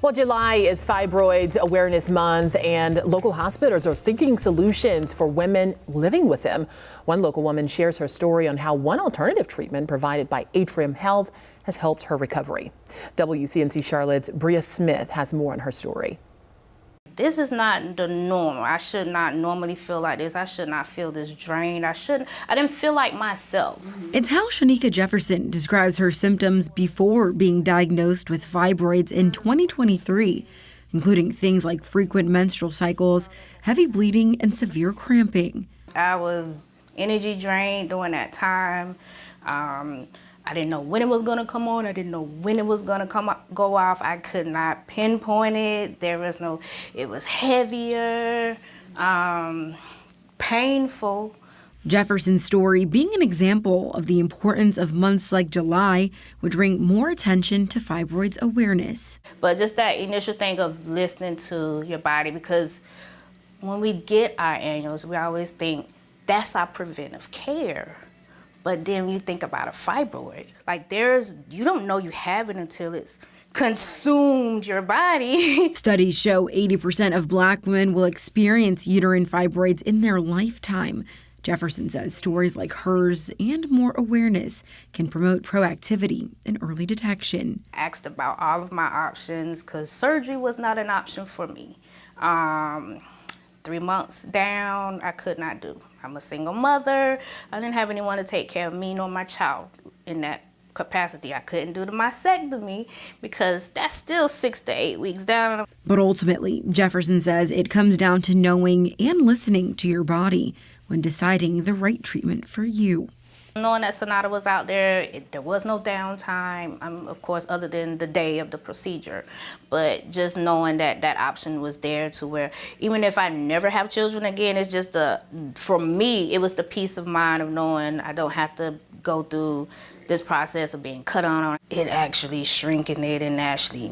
Well, July is Fibroids Awareness Month, and local hospitals are seeking solutions for women living with them. One local woman shares her story on how one alternative treatment provided by Atrium Health has helped her recovery. WCNC Charlotte's Bria Smith has more on her story. This is not the norm. I should not normally feel like this. I should not feel this drain. I didn't feel like myself. It's how Shanika Jefferson describes her symptoms before being diagnosed with fibroids in 2023, including things like frequent menstrual cycles, heavy bleeding, and severe cramping. I was energy drained during that time. I didn't know when it was going to come on. I didn't know when it was going to go off. I could not pinpoint it. It was heavier, painful. Jefferson's story being an example of the importance of months like July, which bring more attention to fibroids awareness. But just that initial thing of listening to your body, because when we get our annuals, we always think that's our preventive care. But then you think about a fibroid, like you don't know you have it until it's consumed your body. Studies show 80% of Black women will experience uterine fibroids in their lifetime. Jefferson says stories like hers and more awareness can promote proactivity and early detection. I asked about all of my options because surgery was not an option for me. 3 months down, I could not do. I'm a single mother. I didn't have anyone to take care of me nor my child in that capacity. I couldn't do the mastectomy because that's still 6 to 8 weeks down. But ultimately, Jefferson says it comes down to knowing and listening to your body when deciding the right treatment for you. Knowing that Sonata was out there, there was no downtime, of course, other than the day of the procedure. But just knowing that that option was there to where even if I never have children again, it's just for me, it was the peace of mind of knowing I don't have to go through this process of being cut on. It actually shrinking it and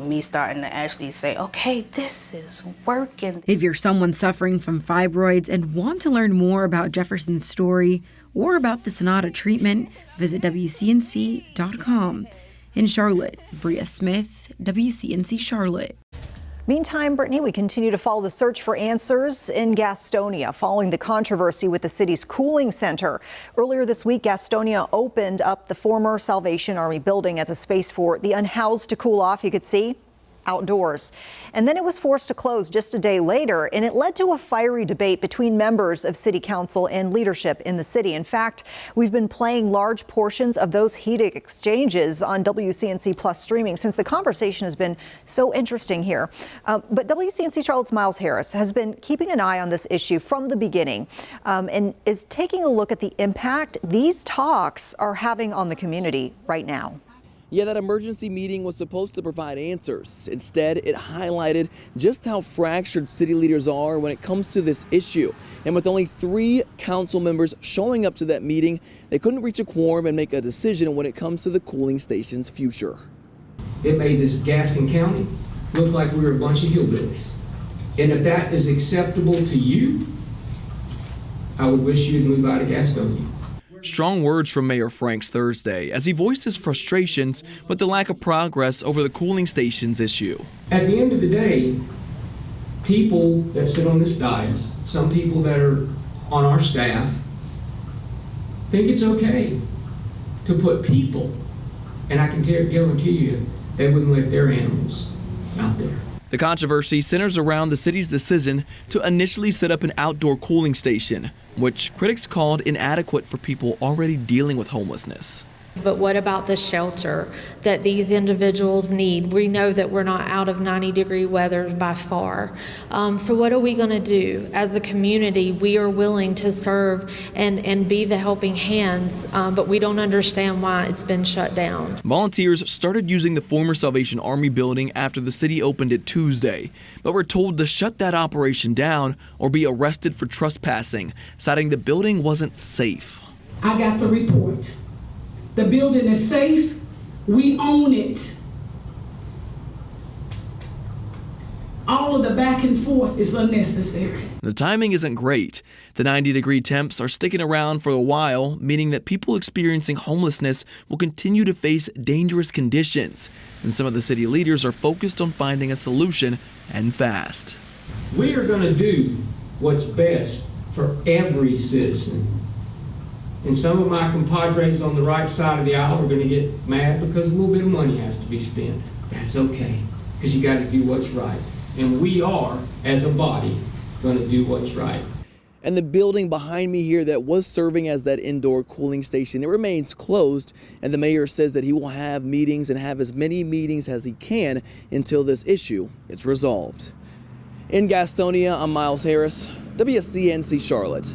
me starting to actually say, okay, this is working. If you're someone suffering from fibroids and want to learn more about Jefferson's story or about the Sonata treatment, visit WCNC.com. In Charlotte, Bria Smith, WCNC Charlotte. Meantime, Brittany, we continue to follow the search for answers in Gastonia following the controversy with the city's cooling center. Earlier this week, Gastonia opened up the former Salvation Army building as a space for the unhoused to cool off. You could see outdoors. And then it was forced to close just a day later, and it led to a fiery debate between members of city council and leadership in the city. In fact, we've been playing large portions of those heated exchanges on WCNC Plus streaming since the conversation has been so interesting here. But WCNC Charlotte's Miles Harris has been keeping an eye on this issue from the beginning and is taking a look at the impact these talks are having on the community right now. Yeah, that emergency meeting was supposed to provide answers. Instead, it highlighted just how fractured city leaders are when it comes to this issue. And with only 3 council members showing up to that meeting, they couldn't reach a quorum and make a decision when it comes to the cooling station's future. It made this Gaston County look like we were a bunch of hillbillies. And if that is acceptable to you, I would wish you'd move out of Gastonia. Strong words from Mayor Franks Thursday as he voiced his frustrations with the lack of progress over the cooling stations issue. At the end of the day, people that sit on this dais, some people that are on our staff, think it's okay to put people, and I can guarantee you they wouldn't let their animals out there. The controversy centers around the city's decision to initially set up an outdoor cooling station, which critics called inadequate for people already dealing with homelessness. But what about the shelter that these individuals need? We know that we're not out of 90-degree weather by far. So what are we going to do? As a community, we are willing to serve and be the helping hands, but we don't understand why it's been shut down. Volunteers started using the former Salvation Army building after the city opened it Tuesday, but were told to shut that operation down or be arrested for trespassing, citing the building wasn't safe. I got the report. The building is safe. We own it. All of the back and forth is unnecessary. The timing isn't great. The 90-degree temps are sticking around for a while, meaning that people experiencing homelessness will continue to face dangerous conditions. And some of the city leaders are focused on finding a solution, and fast. We are going to do what's best for every citizen. And some of my compadres on the right side of the aisle are going to get mad because a little bit of money has to be spent. That's okay, because you got to do what's right. And we are, as a body, going to do what's right. And the building behind me here that was serving as that indoor cooling station, it remains closed. And the mayor says that he will have meetings and have as many meetings as he can until this issue is resolved. In Gastonia, I'm Miles Harris, WCNC Charlotte.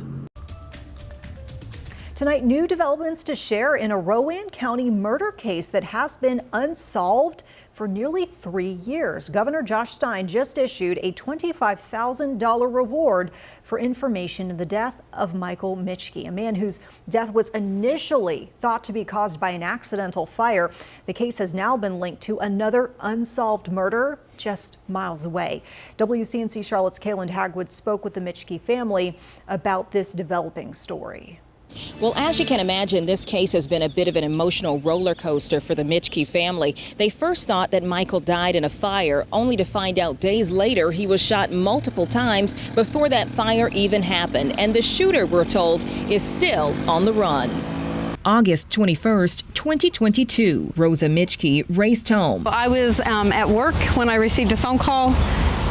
Tonight, new developments to share in a Rowan County murder case that has been unsolved for nearly 3 years. Governor Josh Stein just issued a $25,000 reward for information in the death of Michael Michke, a man whose death was initially thought to be caused by an accidental fire. The case has now been linked to another unsolved murder just miles away. WCNC Charlotte's Kaylin Hagwood spoke with the Michke family about this developing story. Well, as you can imagine, this case has been a bit of an emotional roller coaster for the Michke family. They first thought that Michael died in a fire, only to find out days later he was shot multiple times before that fire even happened. And the shooter, we're told, is still on the run. August 21st, 2022, Rosa Michke raced home. I was at work when I received a phone call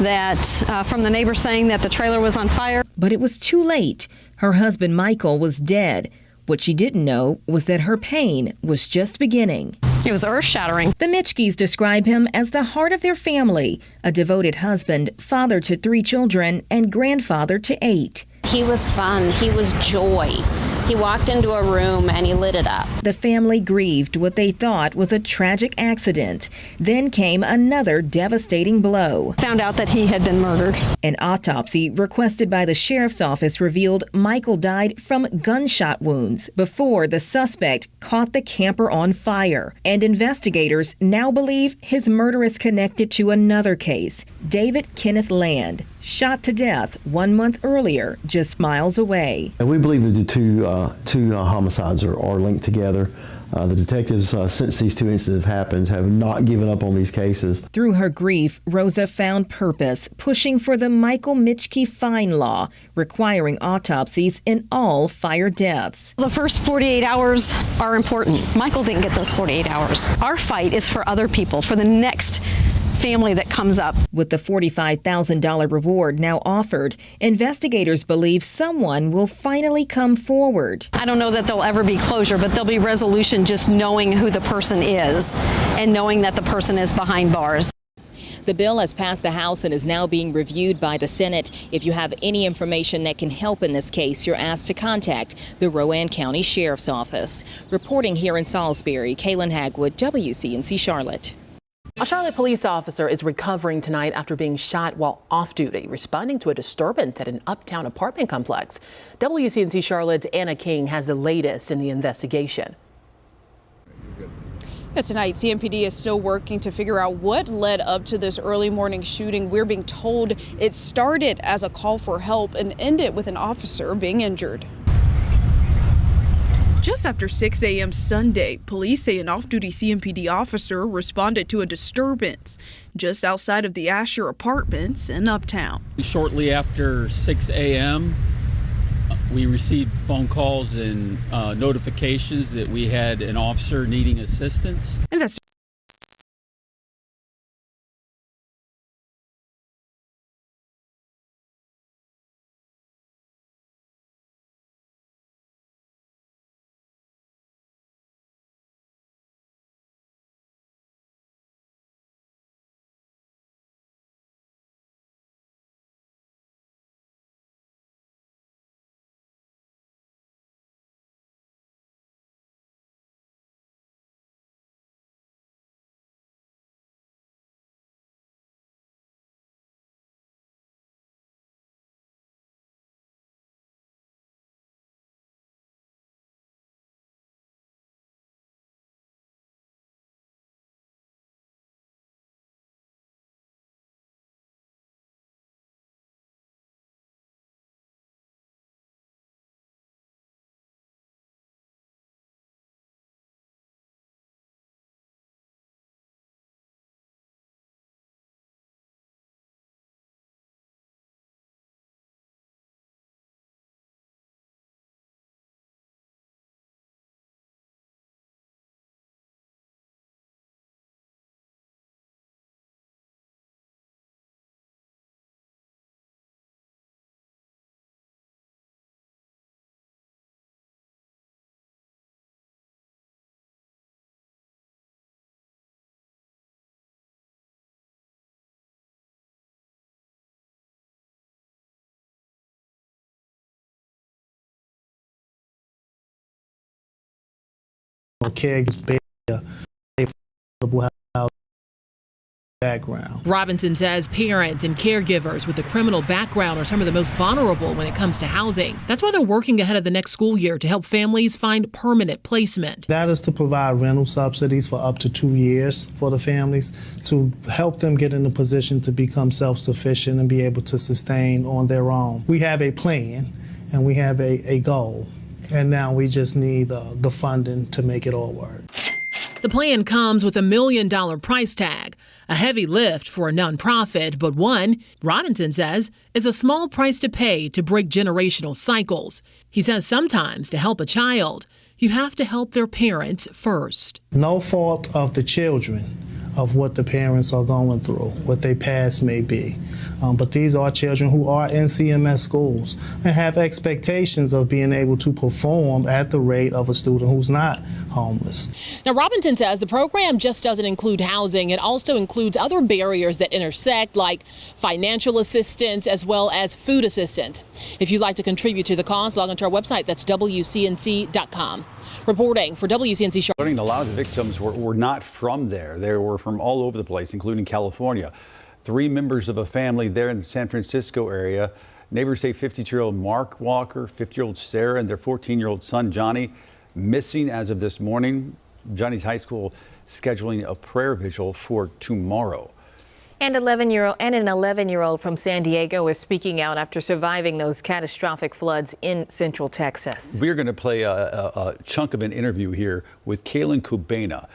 that from the neighbor saying that the trailer was on fire. But it was too late. Her husband, Michael, was dead. What she didn't know was that her pain was just beginning. It was earth-shattering. The Michkes describe him as the heart of their family, a devoted husband, father to 3 children, and grandfather to 8. He was fun. He was joy. He walked into a room and he lit it up. The family grieved what they thought was a tragic accident. Then came another devastating blow. Found out that he had been murdered. An autopsy requested by the sheriff's office revealed Michael died from gunshot wounds before the suspect caught the camper on fire. And investigators now believe his murder is connected to another case. David Kenneth Land, shot to death 1 month earlier, just miles away. And we believe that the two homicides are linked together. The detectives, since these 2 incidents have happened, have not given up on these cases. Through her grief, Rosa found purpose, pushing for the Michael Michke fine law, requiring autopsies in all fire deaths. The first 48 hours are important. Michael didn't get those 48 hours. Our fight is for other people, for the next family that comes up. With the $45,000 reward now offered, investigators believe someone will finally come forward. I don't know that there'll ever be closure, but there'll be resolution just knowing who the person is and knowing that the person is behind bars. The bill has passed the House and is now being reviewed by the Senate. If you have any information that can help in this case, you're asked to contact the Rowan County Sheriff's Office. Reporting here in Salisbury, Kaylin Hagwood, WCNC Charlotte. A Charlotte police officer is recovering tonight after being shot while off duty, responding to a disturbance at an Uptown apartment complex. WCNC Charlotte's Anna King has the latest in the investigation. Tonight, CMPD is still working to figure out what led up to this early morning shooting. We're being told it started as a call for help and ended with an officer being injured. Just after 6 a.m. Sunday, police say an off-duty CMPD officer responded to a disturbance just outside of the Asher Apartments in Uptown. Shortly after 6 a.m., we received phone calls and notifications that we had an officer needing assistance. And that's caregivers background. Robinson says parents and caregivers with a criminal background are some of the most vulnerable when it comes to housing. That's why they're working ahead of the next school year to help families find permanent placement. That is to provide rental subsidies for up to 2 years for the families to help them get in a position to become self-sufficient and be able to sustain on their own. We have a plan and we have a goal, and now we just need the funding to make it all work. The plan comes with $1 million price tag, a heavy lift for a nonprofit, but one, Robinson says, is a small price to pay to break generational cycles. He says sometimes to help a child, you have to help their parents first. No fault of the children of what the parents are going through, what their past may be. But these are children who are in CMS schools and have expectations of being able to perform at the rate of a student who's not homeless. Now, Robinson says the program just doesn't include housing. It also includes other barriers that intersect, like financial assistance as well as food assistance. If you'd like to contribute to the cause, log onto our website. That's WCNC.com. Reporting for WCNC Charlotte. Learning a lot of the victims were not from there. They were from all over the place, including California. 3 members of a family there in the San Francisco area. Neighbors say 52-year-old Mark Walker, 50-year-old Sarah, and their 14-year-old son Johnny missing as of this morning. Johnny's high school scheduling a prayer vigil for tomorrow. And an 11-year-old from San Diego is speaking out after surviving those catastrophic floods in central Texas. We're going to play a chunk of an interview here with Kalen Kubena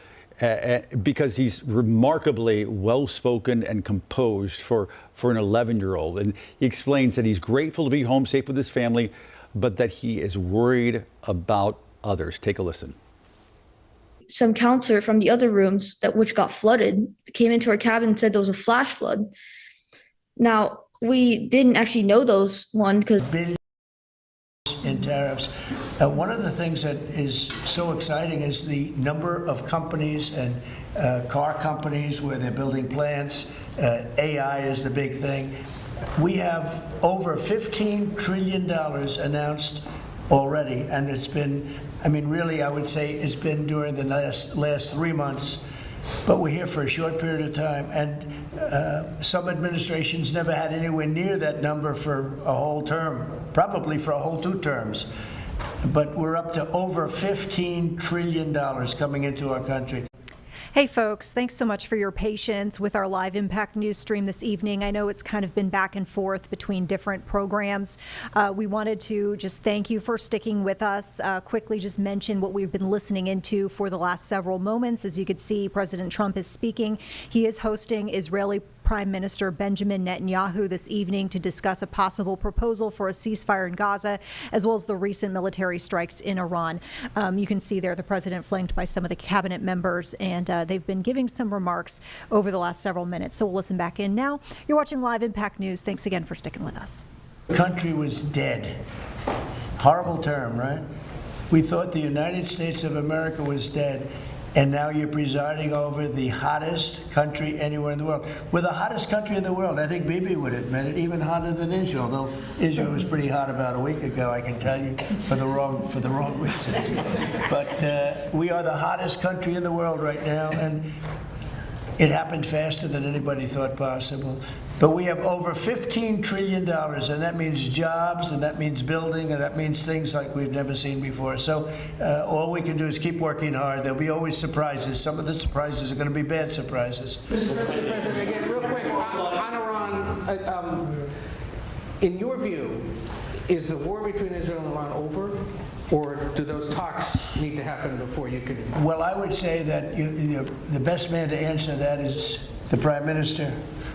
because he's remarkably well-spoken and composed for an 11-year-old. And he explains that he's grateful to be home safe with his family, but that he is worried about others. Take a listen. Some counselor from the other rooms which got flooded came into our cabin and said there was a flash flood. Now, we didn't actually know those one because billions in tariffs. One of the things that is so exciting is the number of companies and car companies where they're building plants. AI is the big thing. We have over $15 trillion announced already, and it's been, really, I would say it's been during the last 3 months, but we're here for a short period of time, and some administrations never had anywhere near that number for a whole term, probably for a whole 2 terms, but we're up to over $15 trillion coming into our country. Hey folks, thanks so much for your patience with our live Impact News stream this evening. I know it's kind of been back and forth between different programs. We wanted to just thank you for sticking with us. Quickly just mention what we've been listening into for the last several moments. As you could see, President Trump is speaking. He is hosting Israeli Prime Minister Benjamin Netanyahu this evening to discuss a possible proposal for a ceasefire in Gaza, as well as the recent military strikes in Iran. You can see there the president flanked by some of the cabinet members, and they've been giving some remarks over the last several minutes. So we'll listen back in now. You're watching Live Impact News. Thanks again for sticking with us. The country was dead. Horrible term, right? We thought the United States of America was dead. And now you're presiding over the hottest country anywhere in the world. We're the hottest country in the world. I think Bibi would admit it, even hotter than Israel, though Israel was pretty hot about a week ago, I can tell you, for the wrong reasons. But we are the hottest country in the world right now, and it happened faster than anybody thought possible. But we have over $15 trillion, and that means jobs, and that means building, and that means things like we've never seen before. So all we can do is keep working hard. There'll be always surprises. Some of the surprises are going to be bad surprises. Mr. President, again, real quick, on Iran, in your view, is the war between Israel and Iran over? Or do those talks need to happen before you can? Well, I would say that the best man to answer that is the Prime Minister.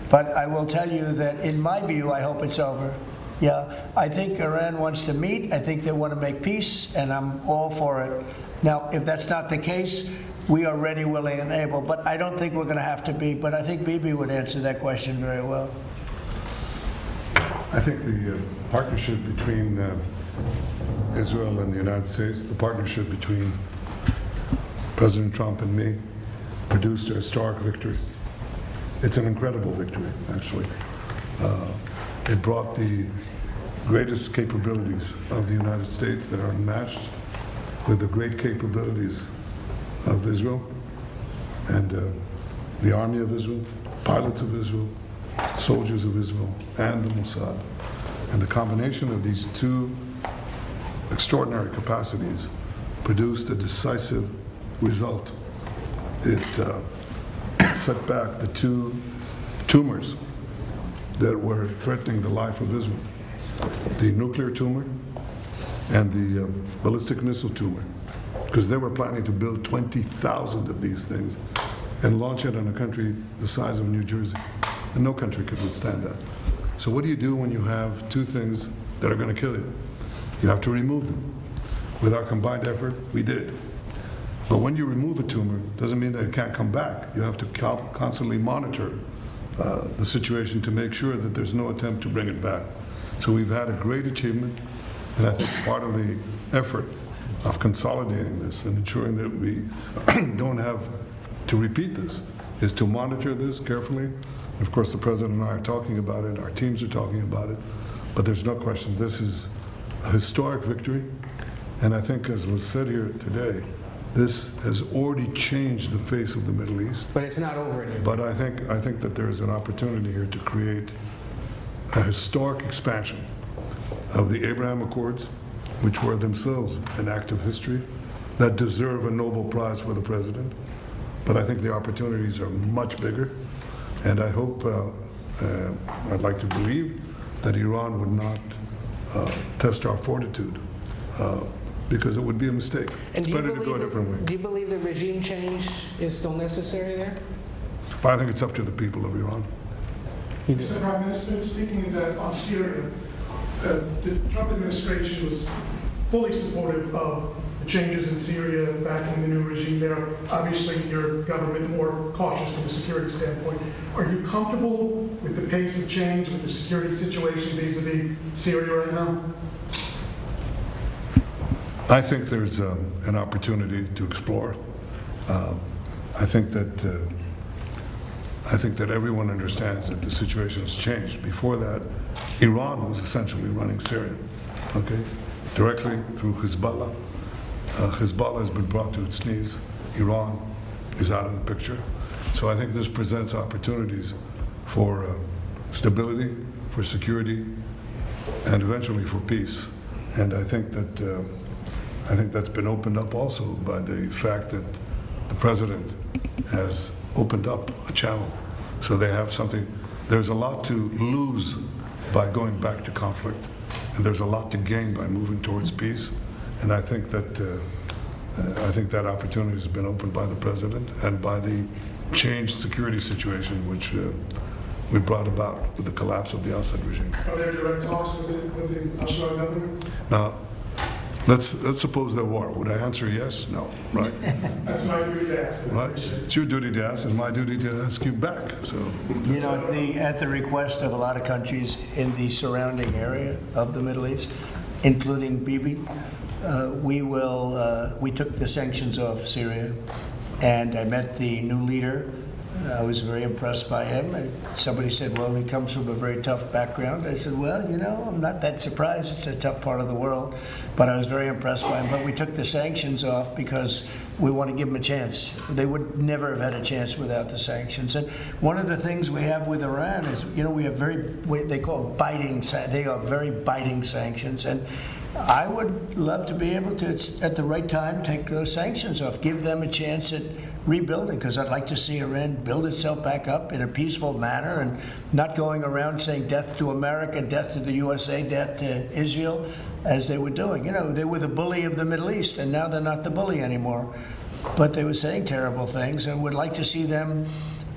But I will tell you that in my view, I hope it's over. Yeah, I think Iran wants to meet. I think they want to make peace, and I'm all for it. Now, if that's not the case, we are ready, willing, and able. But I don't think we're going to have to be. But I think Bibi would answer that question very well. I think the partnership between Israel and the United States, the partnership between President Trump and me, produced a historic victory. It's an incredible victory, actually. It brought the greatest capabilities of the United States that are matched with the great capabilities of Israel and the army of Israel, pilots of Israel, soldiers of Israel, and the Mossad. And the combination of these two extraordinary capacities produced a decisive result. It set back the two tumors that were threatening the life of Israel, the nuclear tumor and the ballistic missile tumor, because they were planning to build 20,000 of these things and launch it on a country the size of New Jersey. And no country could withstand that. So what do you do when you have two things that are going to kill you? You have to remove them. With our combined effort, we did. But when you remove a tumor, doesn't mean that it can't come back. You have to constantly monitor the situation to make sure that there's no attempt to bring it back. So we've had a great achievement, and I think part of the effort of consolidating this and ensuring that we don't have to repeat this is to monitor this carefully. Of course, the President and I are talking about it, our teams are talking about it, but there's no question this is a historic victory, and I think, as was said here today, this has already changed the face of the Middle East. But it's not over anymore. But I think that there is an opportunity here to create a historic expansion of the Abraham Accords, which were themselves an act of history, that deserve a Nobel Prize for the President. But I think the opportunities are much bigger, and I hope, I'd like to believe, that Iran would not test our fortitude, because it would be a mistake. And it's better to go a different way. Do you believe the regime change is still necessary there? But I think it's up to the people of Iran. Mr. Prime Minister, speaking on Syria, the Trump administration was fully supportive of the changes in Syria, backing the new regime there. Obviously, your government more cautious from a security standpoint. Are you comfortable with the pace of change, with the security situation vis-a-vis Syria right now? I think there's an opportunity to explore. I think that everyone understands that the situation has changed. Before that, Iran was essentially running Syria, okay, directly through Hezbollah. Hezbollah has been brought to its knees. Iran is out of the picture. So I think this presents opportunities for stability, for security, and eventually for peace. And I think that's been opened up also by the fact that the president has opened up a channel. So they have something, there's a lot to lose by going back to conflict, and there's a lot to gain by moving towards peace. And I think that opportunity has been opened by the president and by the changed security situation which we brought about with the collapse of the Assad regime. Are there direct talks with the Al-Shabaab government? Now, let's suppose there were. Would I answer yes? No, right? That's my duty to ask. Right? It's your duty to ask, and my duty to ask you back. So, you know, at the request of a lot of countries in the surrounding area of the Middle East, including Bibi, we took the sanctions off Syria, and I met the new leader. I was very impressed by him. Somebody said, well, he comes from a very tough background. I said, well, you know, I'm not that surprised. It's a tough part of the world. But I was very impressed by him. But we took the sanctions off because we want to give them a chance. They would never have had a chance without the sanctions. And one of the things we have with Iran is, you know, we have they are very biting sanctions. And I would love to be able to, at the right time, take those sanctions off, give them a chance at rebuilding, because I'd like to see Iran build itself back up in a peaceful manner and not going around saying death to America, death to the USA, death to Israel, as they were doing. You know, they were the bully of the Middle East, and now they're not the bully anymore. But they were saying terrible things, and would like to see them.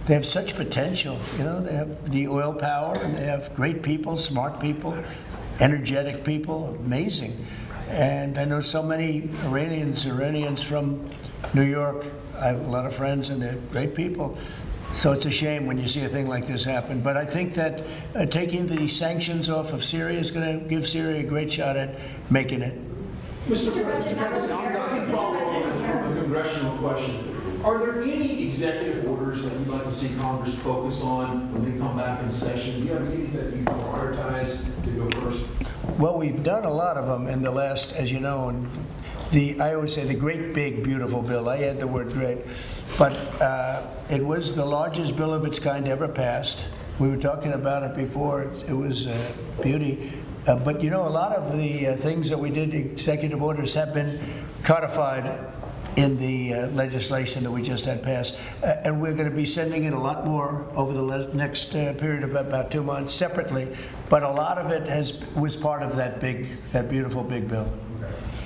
They have such potential. You know, they have the oil power, and they have great people, smart people, energetic people, amazing. And I know so many Iranians from New York. I have a lot of friends, and they're great people. So it's a shame when you see a thing like this happen. But I think that taking the sanctions off of Syria is going to give Syria a great shot at making it. Mr. President, I've got to follow up on a congressional question. Are there any executive orders that you'd like to see Congress focus on when they come back in session? Do you have any that you prioritize to go first? Well, we've done a lot of them in the last, as you know, and I always say the great, big, beautiful bill. I add the word great. But it was the largest bill of its kind ever passed. We were talking about it before. It was beauty. But, you know, a lot of the things that we did, executive orders, have been codified in the legislation that we just had passed. And we're going to be sending in a lot more over the next period of about 2 months separately. But a lot of it was part of that beautiful big bill.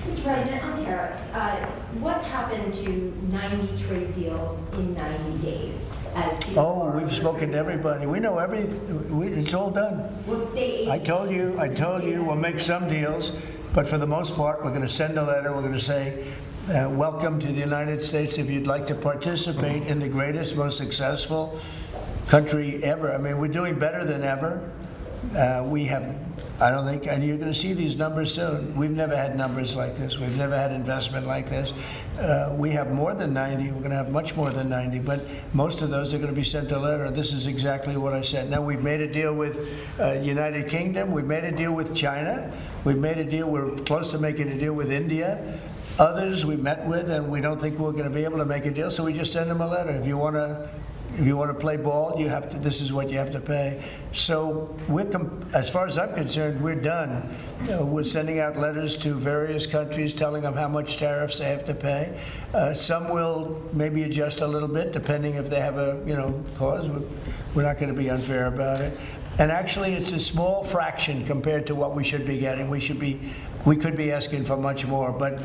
Mr. President, on tariffs, what happened to 90 trade deals in 90 days? We've spoken to everybody. We know it's all done. Well, it's day 80. I told you, we'll make some deals, but for the most part, we're going to send a letter. We're going to say, welcome to the United States. If you'd like to participate in the greatest, most successful country ever. I mean, we're doing better than ever. And you're going to see these numbers soon. We've never had numbers like this. We've never had investment like this. We have more than 90. We're going to have much more than 90, but most of those are going to be sent a letter. This is exactly what I said. Now, we've made a deal with United Kingdom. We've made a deal with China. We're close to making a deal with India. Others we met with, and we don't think we're going to be able to make a deal, so we just send them a letter. If you want to play ball, this is what you have to pay. So as far as I'm concerned, we're done. We're sending out letters to various countries telling them how much tariffs they have to pay. Some will maybe adjust a little bit depending if they have a cause. We're not going to be unfair about it. And actually, it's a small fraction compared to what we should be getting. We could be asking for much more, but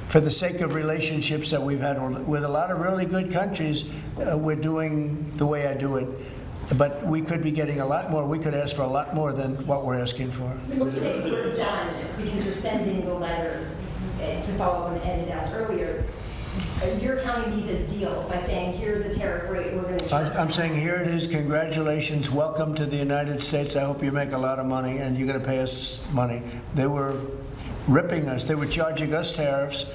for the sake of relationships that we've had with a lot of really good countries, we're doing the way I do it. But we could be getting a lot more. We could ask for a lot more than what we're asking for. It looks like we're done because you're sending the letters. To follow up on Ed had asked earlier, you're counting these as deals by saying, here's the tariff rate we're going to charge. I'm saying, here it is. Congratulations. Welcome to the United States. I hope you make a lot of money, and you're going to pay us money. They were ripping us. They were charging us tariffs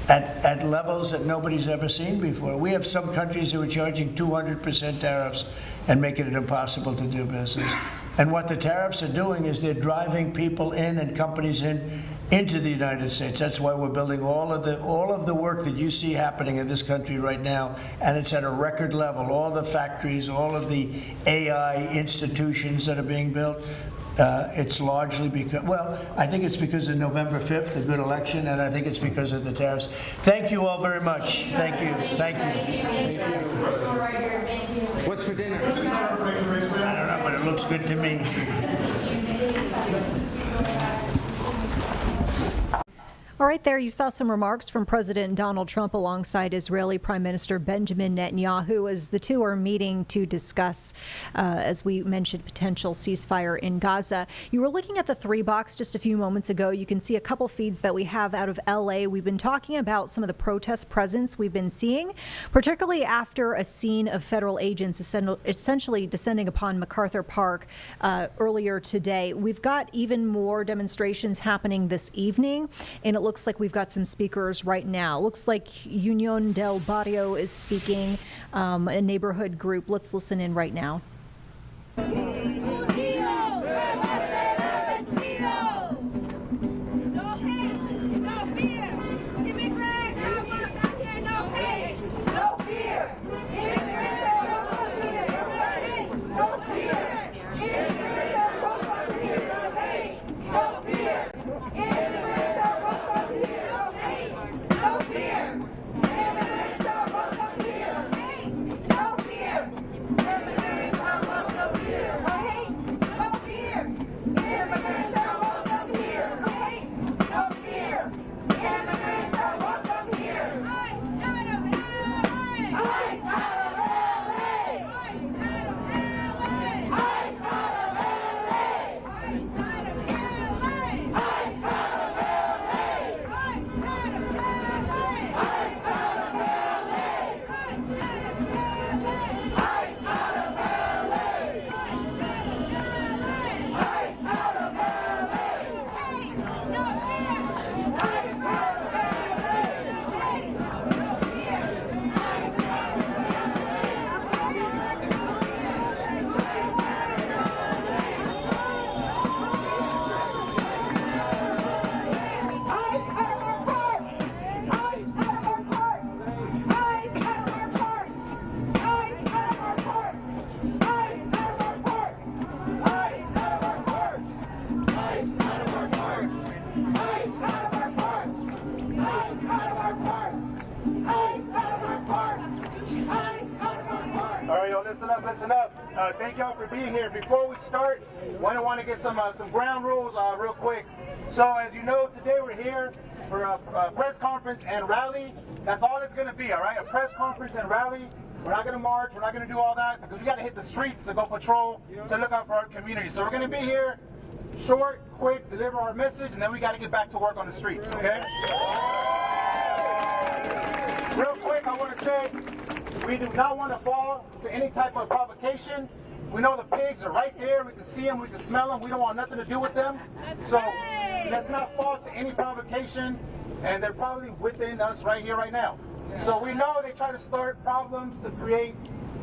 at levels that nobody's ever seen before. We have some countries who are charging 200% tariffs and making it impossible to do business. And what the tariffs are doing is they're driving people in and companies into the United States. That's why we're building all of the work that you see happening in this country right now, and it's at a record level. All the factories, all of the AI institutions that are being built. It's largely because, well, I think it's because of November 5th, a good election, and I think it's because of the tariffs. Thank you all very much. Thank you. Thank you. What's for dinner? I don't know, but it looks good to me. All right, there you saw some remarks from President Donald Trump alongside Israeli Prime Minister Benjamin Netanyahu as the two are meeting to discuss, as we mentioned, potential ceasefire in Gaza. You were looking at the 3 box just a few moments ago. You can see a couple feeds that we have out of LA. We've been talking about some of the protest presence we've been seeing, particularly after a scene of federal agents essentially descending upon MacArthur Park earlier today. We've got even more demonstrations happening this evening, and it looks like we've got some speakers right now. Looks like Union del Barrio is speaking, a neighborhood group. Let's listen in right now. Listen up. Thank y'all for being here. Before we start, I want to get some ground rules real quick. So as you know, today we're here for a press conference and rally. That's all it's going to be, all right? A press conference and rally. We're not going to march. We're not going to do all that because we got to hit the streets to go patrol, to look out for our community. So we're going to be here, short, quick, deliver our message, and then we got to get back to work on the streets, okay? Real quick, I want to say, we do not want to fall to any type of provocation. We know the pigs are right there. We can see them. We can smell them. We don't want nothing to do with them. So let's not fall to any provocation. And they're probably within us right here, right now. So we know they try to start problems to create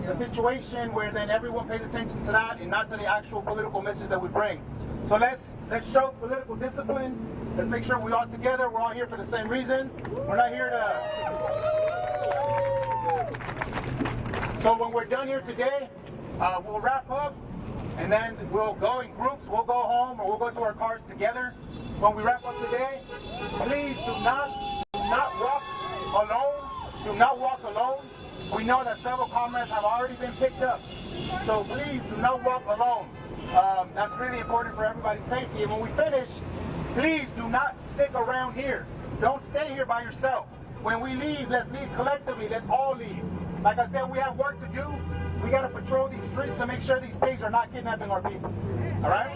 a situation where then everyone pays attention to that and not to the actual political message that we bring. So let's show political discipline. Let's make sure we're all together. We're all here for the same reason. We're not here to... So when we're done here today, we'll wrap up and then we'll go in groups. We'll go home or we'll go to our cars together. When we wrap up today, please do not walk alone. Do not walk alone. We know that several comrades have already been picked up. So please do not walk alone. That's really important for everybody's safety. And when we finish, please do not stick around here. Don't stay here by yourself. When we leave, let's leave collectively. Let's all leave. Like I said, we have work to do. We got to patrol these streets to make sure these pigs are not kidnapping our people. All right?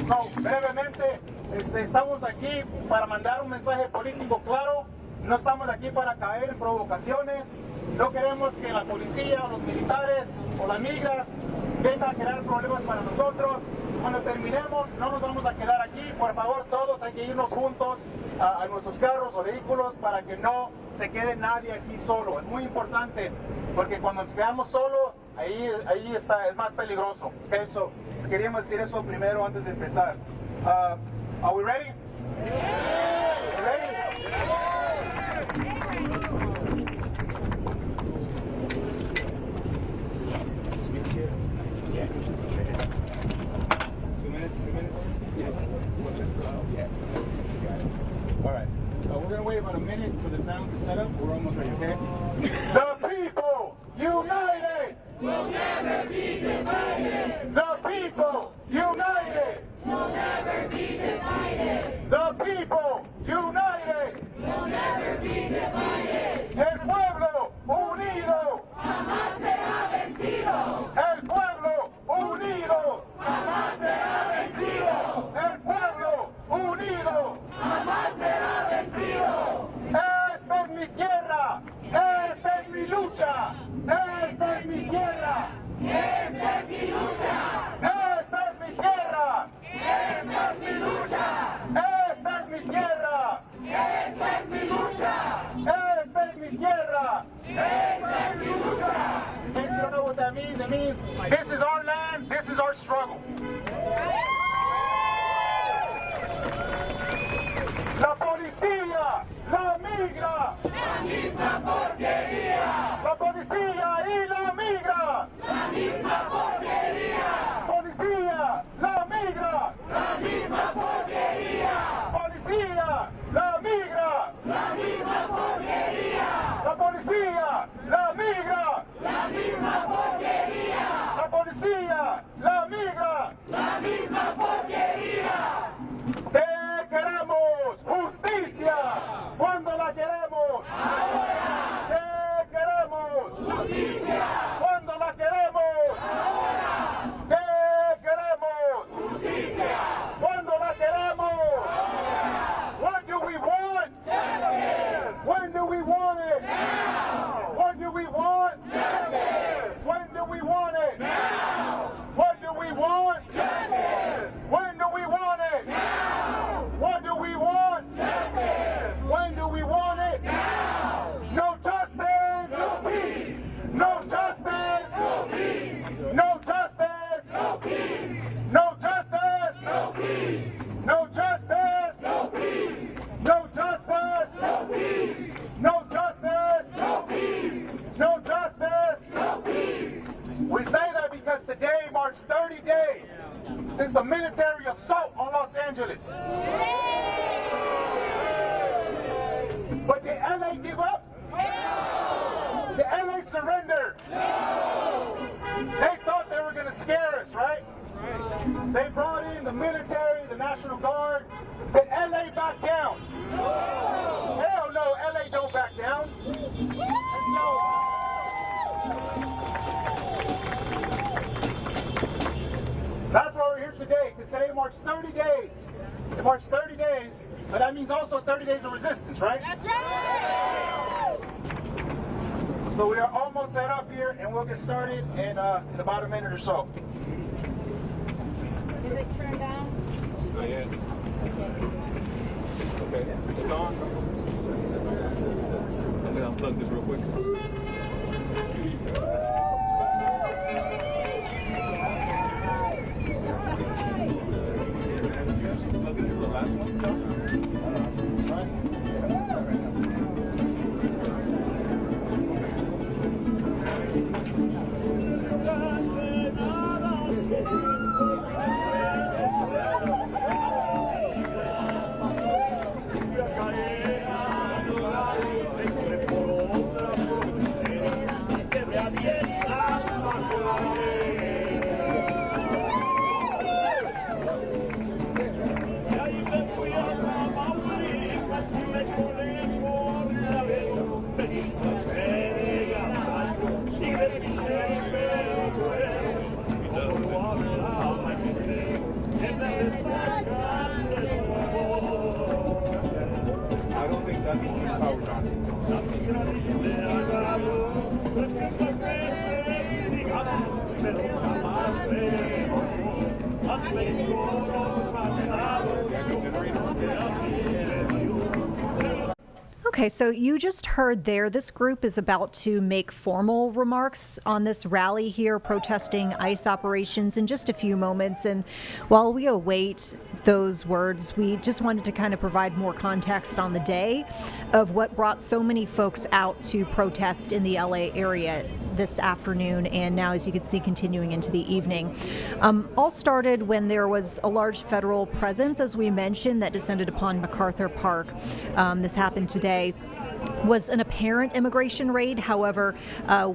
So, brevemente, estamos aquí para mandar un mensaje político claro. No estamos aquí para caer en provocaciones. No queremos que la policía, o los militares o la migra venga a crear problemas para nosotros. Cuando terminemos, no nos vamos a quedar aquí. Por favor, todos hay que irnos juntos a nuestros carros o vehículos para que no se quede nadie aquí solo. Es muy importante porque cuando nos quedamos solos, ahí está, es más peligroso. Okay, so, queríamos decir eso primero antes de empezar. Are we ready? Ready? Speak here. for the sound to set up. We're almost ready, okay? The people united will never be divided. The people united will never be divided. The people united will never be divided. El pueblo unido jamás será vencido. El pueblo unido jamás será vencido. El pueblo unido jamás será vencido. Esta es mi tierra, esta es mi lucha, esta es mi tierra, esta es mi lucha, esta es mi tierra, esta es mi lucha, esta es mi tierra, esta es mi lucha, esta es mi tierra, esta es mi lucha. In case you don't know what that means, it means this is our land, this is our struggle. La policía, la migra, la misma porquería. La policía y la migra, la misma porquería. Policía, la migra, la misma porquería. Policía, la migra, la misma porquería. La policía, la migra, la misma porquería. La policía, la migra, la misma porquería. Te queremos justicia. ¿Cuándo la queremos? Ahora. Te queremos justicia. ¿Cuándo la queremos? Ahora. Te queremos justicia. ¿Cuándo la queremos? Ahora. What do we want? Justice. When do we want it? Now. What do we want? Justice. When do we want it? Now. What do we want? Justice. When do we want it? Now. What do we want? Justice. When do we want it? Now. No justice, no peace. No justice, no peace. No justice, no peace. No justice, no peace. No justice, no peace. No justice, no peace. No justice, no peace. No justice, no peace. We say that because today marks 30 days since the military assault on Los Angeles. But did LA give up? No. Did LA surrender? No. They thought they were going to scare us, right? They brought in the military, the National Guard. Did LA back down? No. Hell no, LA don't back down. And so, that's why we're here today, because today marks 30 days. It marks 30 days, but that means also 30 days of resistance, right? That's right! So we are almost set up here, and we'll get started in about a minute or so. Is it turned on? Not yet. Okay, it's on. I'm going to unplug this real quick. Okay, so you just heard there, this group is about to make formal remarks on this rally here protesting ICE operations in just a few moments. And while we await those words, we just wanted to kind of provide more context on the day of what brought so many folks out to protest in the LA area this afternoon, and now, as you can see, continuing into the evening. All started when there was a large federal presence, as we mentioned, that descended upon MacArthur Park. This happened today. was an apparent immigration raid. However,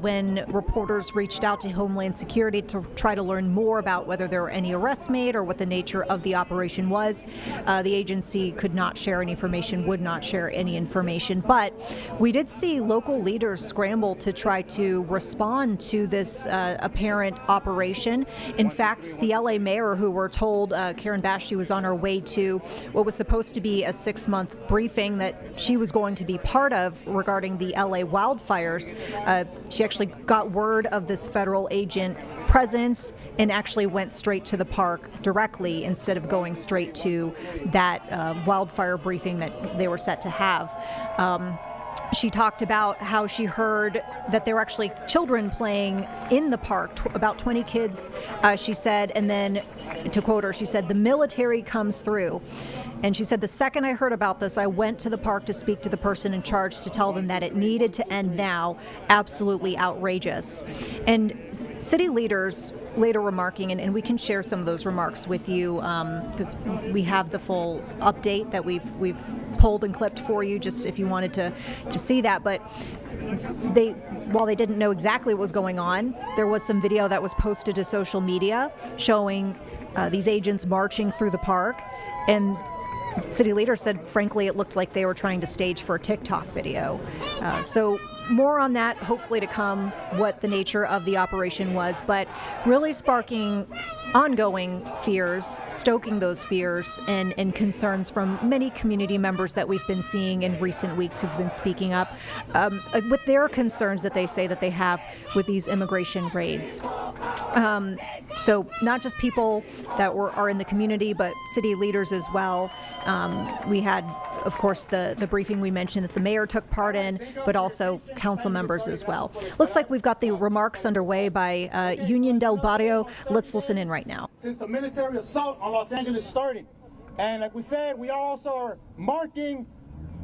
when reporters reached out to Homeland Security to try to learn more about whether there were any arrests made or what the nature of the operation was, the agency could not share any information, would not share any information. But we did see local leaders scramble to try to respond to this apparent operation. In fact, the LA mayor, who we're told, Karen Bash, she was on her way to what was supposed to be a 6-month briefing that she was going to be part of regarding the LA wildfires. She actually got word of this federal agent presence and actually went straight to the park directly instead of going straight to that wildfire briefing that they were set to have. She talked about how she heard that there were actually children playing in the park, about 20 kids, she said, and then, to quote her, she said, "The military comes through." And she said, "The second I heard about this, I went to the park to speak to the person in charge to tell them that it needed to end now." Absolutely outrageous. And city leaders later remarking, and we can share some of those remarks with you because we have the full update that we've pulled and clipped for you, just if you wanted to see that. But while they didn't know exactly what was going on, there was some video that was posted to social media showing these agents marching through the park, and city leaders said, frankly, it looked like they were trying to stage for a TikTok video. So more on that, hopefully to come, what the nature of the operation was, but really sparking ongoing fears, stoking those fears and concerns from many community members that we've been seeing in recent weeks who've been speaking up with their concerns that they say that they have with these immigration raids. So not just people that are in the community, but city leaders as well. We had, of course, the briefing we mentioned that the mayor took part in, but also council members as well. Looks like we've got the remarks underway by Union del Barrio. Let's listen in right now. Since the military assault on Los Angeles started, and like we said, we also are marking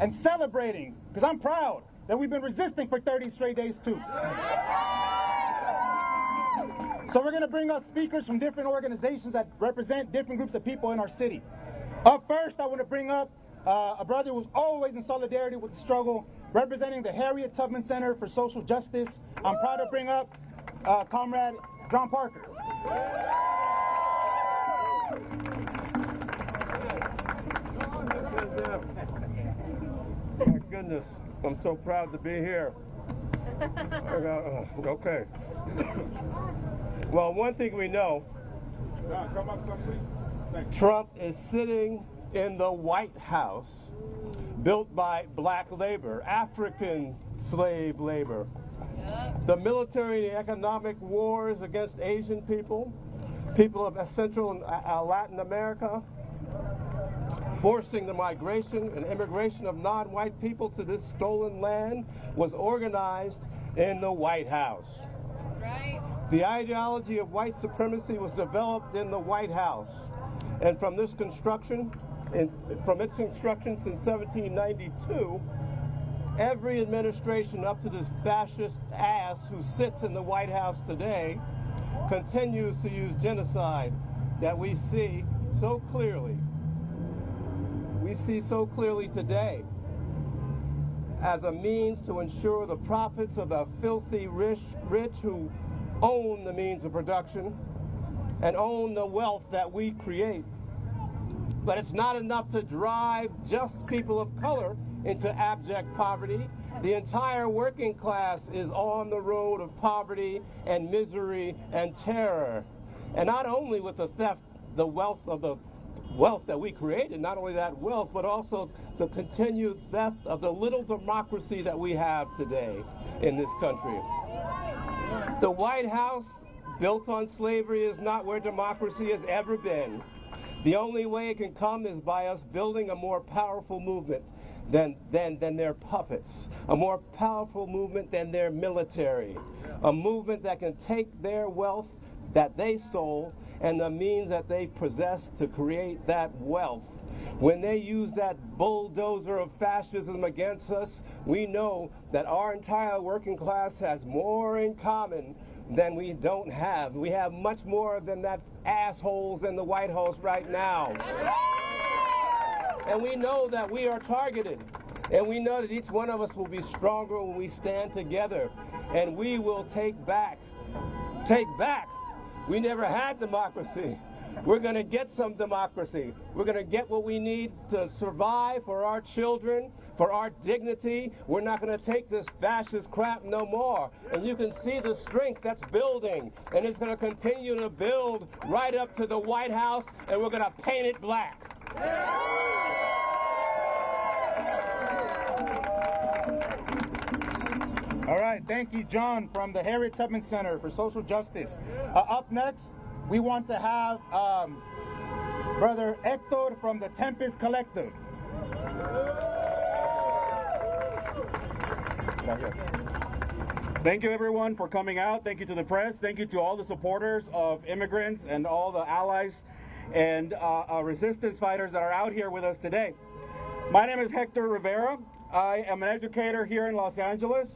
and celebrating, because I'm proud that we've been resisting for 30 straight days too. So we're going to bring up speakers from different organizations that represent different groups of people in our city. Up first, I want to bring up a brother who's always in solidarity with the struggle, representing the Harriet Tubman Center for Social Justice. I'm proud to bring up Comrade John Parker. My goodness, I'm so proud to be here. Okay. Well, one thing we know, Trump is sitting in the White House, built by black labor, African slave labor. The military and economic wars against Asian people, people of Central and Latin America, forcing the migration and immigration of non-white people to this stolen land was organized in the White House. Right. The ideology of white supremacy was developed in the White House. And from this construction, from its construction since 1792, every administration up to this fascist ass who sits in the White House today continues to use genocide that we see so clearly. We see so clearly today as a means to ensure the profits of the filthy rich who own the means of production and own the wealth that we create. But it's not enough to drive just people of color into abject poverty. The entire working class is on the road of poverty and misery and terror. And not only with the theft, the wealth that we created, not only that wealth, but also the continued theft of the little democracy that we have today in this country. The White House, built on slavery, is not where democracy has ever been. The only way it can come is by us building a more powerful movement than their puppets, a more powerful movement than their military, a movement that can take their wealth that they stole and the means that they possess to create that wealth. When they use that bulldozer of fascism against us, we know that our entire working class has more in common than we don't have. We have much more than that assholes in the White House right now. And we know that we are targeted. And we know that each one of us will be stronger when we stand together. And we will take back. We never had democracy. We're going to get some democracy. We're going to get what we need to survive for our children, for our dignity. We're not going to take this fascist crap no more. And you can see the strength that's building. And it's going to continue to build right up to the White House, and we're going to paint it black. All right, thank you, John, from the Harriet Tubman Center for Social Justice. Up next, we want to have Brother Hector from the Tempest Collective. Thank you, everyone, for coming out. Thank you to the press. Thank you to all the supporters of immigrants and all the allies and resistance fighters that are out here with us today. My name is Hector Rivera. I am an educator here in Los Angeles.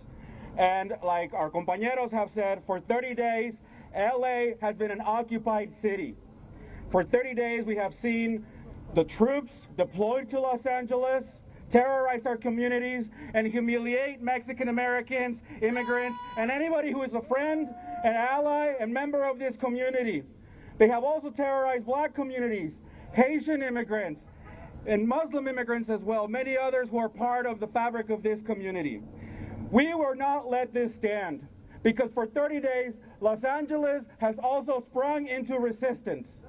And like our compañeros have said, for 30 days, LA has been an occupied city. For 30 days, we have seen the troops deployed to Los Angeles, terrorize our communities, and humiliate Mexican Americans, immigrants, and anybody who is a friend, an ally, and member of this community. They have also terrorized black communities, Haitian immigrants, and Muslim immigrants as well, many others who are part of the fabric of this community. We will not let this stand, because for 30 days, Los Angeles has also sprung into resistance.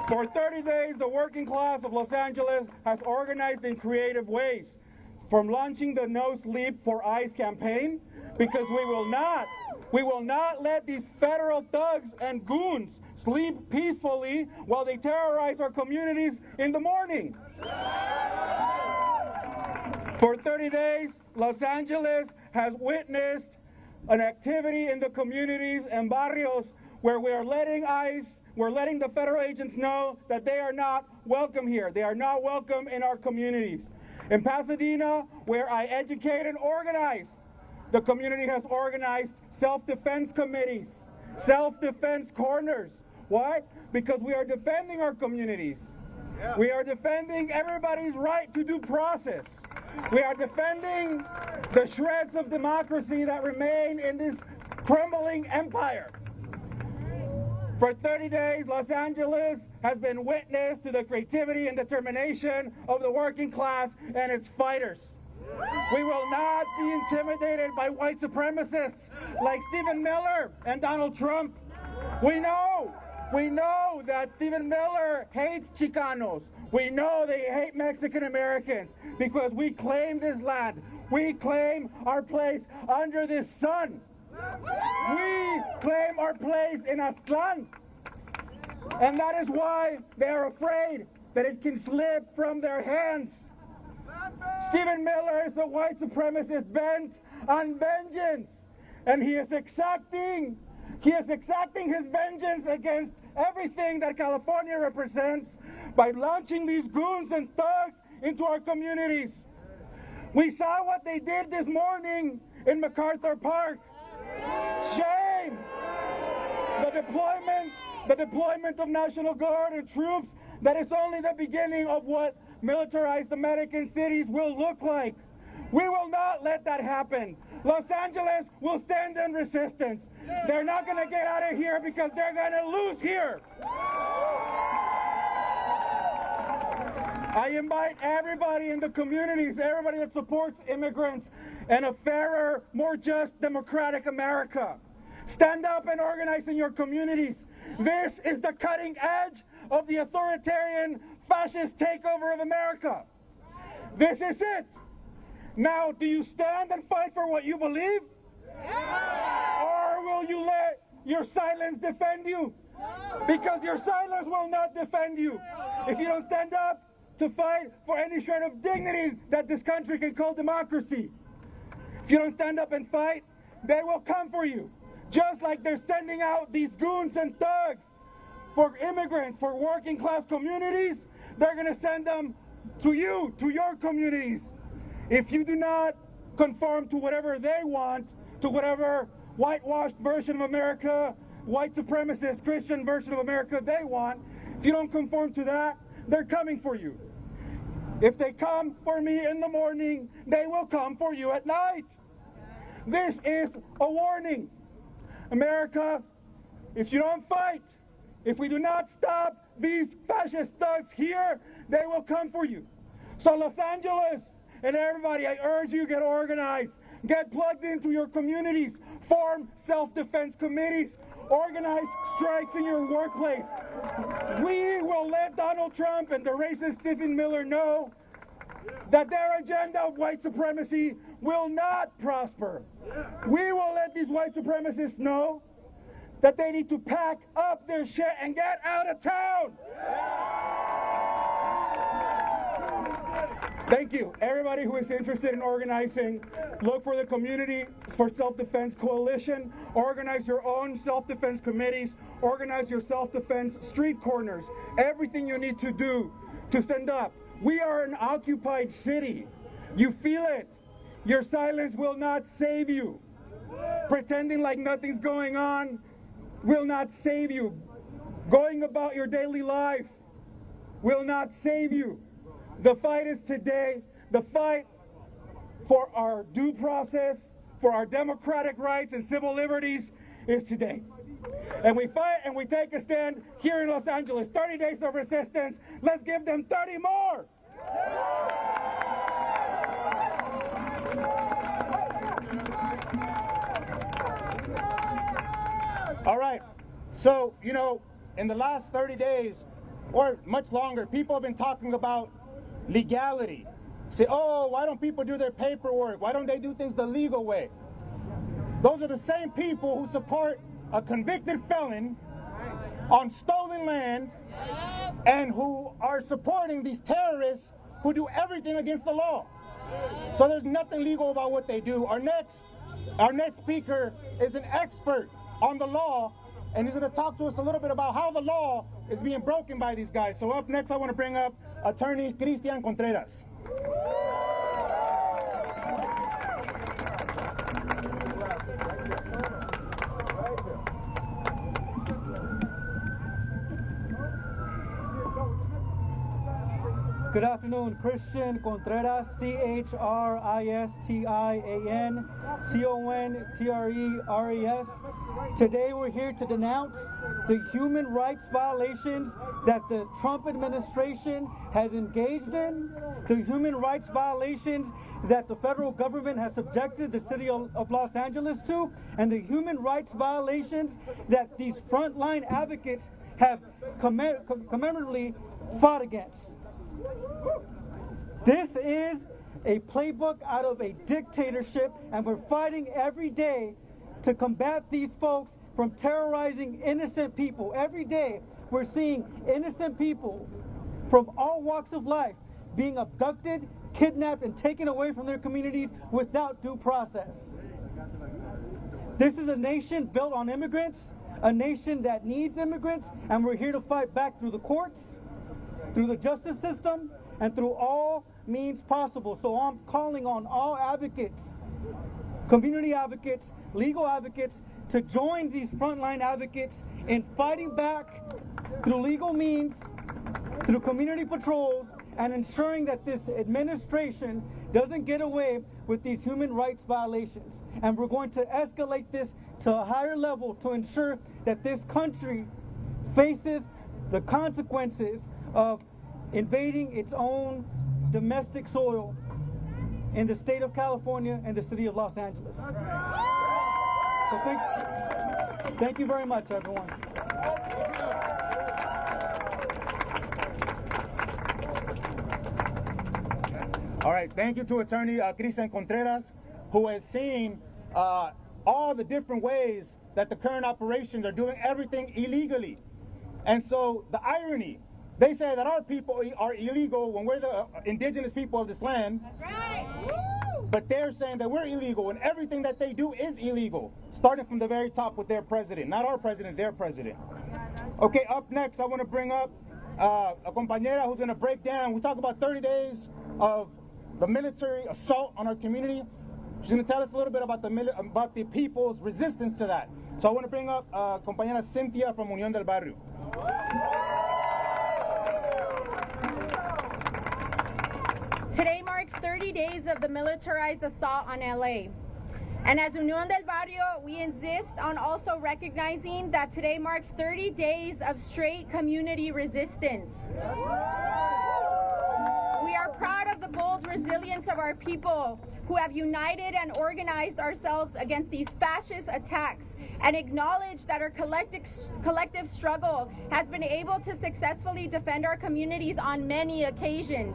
For 30 days, the working class of Los Angeles has organized in creative ways, from launching the No Sleep for ICE campaign, because we will not let these federal thugs and goons sleep peacefully while they terrorize our communities in the morning. For 30 days, Los Angeles has witnessed an activity in the communities and barrios where we are letting ICE, we're letting the federal agents know that they are not welcome here. They are not welcome in our communities. In Pasadena, where I educate and organize, the community has organized self-defense committees, self-defense corners. Why? Because we are defending our communities. We are defending everybody's right to due process. We are defending the shreds of democracy that remain in this crumbling empire. For 30 days, Los Angeles has been witness to the creativity and determination of the working class and its fighters. We will not be intimidated by white supremacists like Stephen Miller and Donald Trump. We know that Stephen Miller hates Chicanos. We know they hate Mexican Americans because we claim this land. We claim our place under this sun. We claim our place in Aztlán. And that is why they are afraid that it can slip from their hands. Stephen Miller is a white supremacist bent on vengeance. And he is exacting his vengeance against everything that California represents by launching these goons and thugs into our communities. We saw what they did this morning in MacArthur Park. Shame! The deployment of National Guard and troops, that is only the beginning of what militarized American cities will look like. We will not let that happen. Los Angeles will stand in resistance. They're not going to get out of here because they're going to lose here. I invite everybody in the communities, everybody that supports immigrants and a fairer, more just, democratic America. Stand up and organize in your communities. This is the cutting edge of the authoritarian, fascist takeover of America. This is it. Now, do you stand and fight for what you believe? Or will you let your silence defend you? Because your silence will not defend you. If you don't stand up to fight for any shred of dignity that this country can call democracy. If you don't stand up and fight, they will come for you. Just like they're sending out these goons and thugs for immigrants, for working class communities, they're going to send them to you, to your communities. If you do not conform to whatever they want, to whatever whitewashed version of America, white supremacist Christian version of America they want, if you don't conform to that, they're coming for you. If they come for me in the morning, they will come for you at night. This is a warning. America, if you don't fight, if we do not stop these fascist thugs here, they will come for you. So Los Angeles and everybody, I urge you, get organized. Get plugged into your communities. Form self-defense committees. Organize strikes in your workplace. We will let Donald Trump and the racist Stephen Miller know that their agenda of white supremacy will not prosper. We will let these white supremacists know that they need to pack up their shit and get out of town. Thank you. Everybody who is interested in organizing, look for the Community for Self-Defense Coalition. Organize your own self-defense committees. Organize your self-defense street corners. Everything you need to do to stand up. We are an occupied city. You feel it. Your silence will not save you. Pretending like nothing's going on will not save you. Going about your daily life will not save you. The fight is today. The fight for our due process, for our democratic rights and civil liberties is today. And we fight and we take a stand here in Los Angeles. 30 days of resistance. Let's give them 30 more. All right. So, you know, in the last 30 days or much longer, people have been talking about legality. Say, oh, why don't people do their paperwork? Why don't they do things the legal way? Those are the same people who support a convicted felon on stolen land and who are supporting these terrorists who do everything against the law. So there's nothing legal about what they do. Our next speaker is an expert on the law, and he's going to talk to us a little bit about how the law is being broken by these guys. So up next, I want to bring up Attorney Cristian Contreras. Good afternoon, Christian Contreras, Christian Contreras. Today we're here to denounce the human rights violations that the Trump administration has engaged in, the human rights violations that the federal government has subjected the city of Los Angeles to, and the human rights violations that these frontline advocates have commemoratively fought against. This is a playbook out of a dictatorship, and we're fighting every day to combat these folks from terrorizing innocent people. Every day we're seeing innocent people from all walks of life being abducted, kidnapped, and taken away from their communities without due process. This is a nation built on immigrants, a nation that needs immigrants, and we're here to fight back through the courts, through the justice system, and through all means possible. So I'm calling on all advocates, community advocates, legal advocates, to join these frontline advocates in fighting back through legal means, through community patrols, and ensuring that this administration doesn't get away with these human rights violations. And we're going to escalate this to a higher level to ensure that this country faces the consequences of invading its own domestic soil in the state of California and the city of Los Angeles. So thank you very much, everyone. All right, thank you to Attorney Cristian Contreras, who has seen all the different ways that the current operations are doing everything illegally. And so the irony, they say that our people are illegal when we're the indigenous people of this land. That's right. But they're saying that we're illegal and everything that they do is illegal, starting from the very top with their president. Not our president, their president. Okay, up next, I want to bring up a compañera who's going to break down. We talk about 30 days of the military assault on our community. She's going to tell us a little bit about the people's resistance to that. So I want to bring up compañera Cynthia from Unión del Barrio. 30 days of the militarized assault on LA. And as Unión del Barrio, we insist on also recognizing that today marks 30 days of straight community resistance. We are proud of the bold resilience of our people who have united and organized ourselves against these fascist attacks and acknowledge that our collective struggle has been able to successfully defend our communities on many occasions.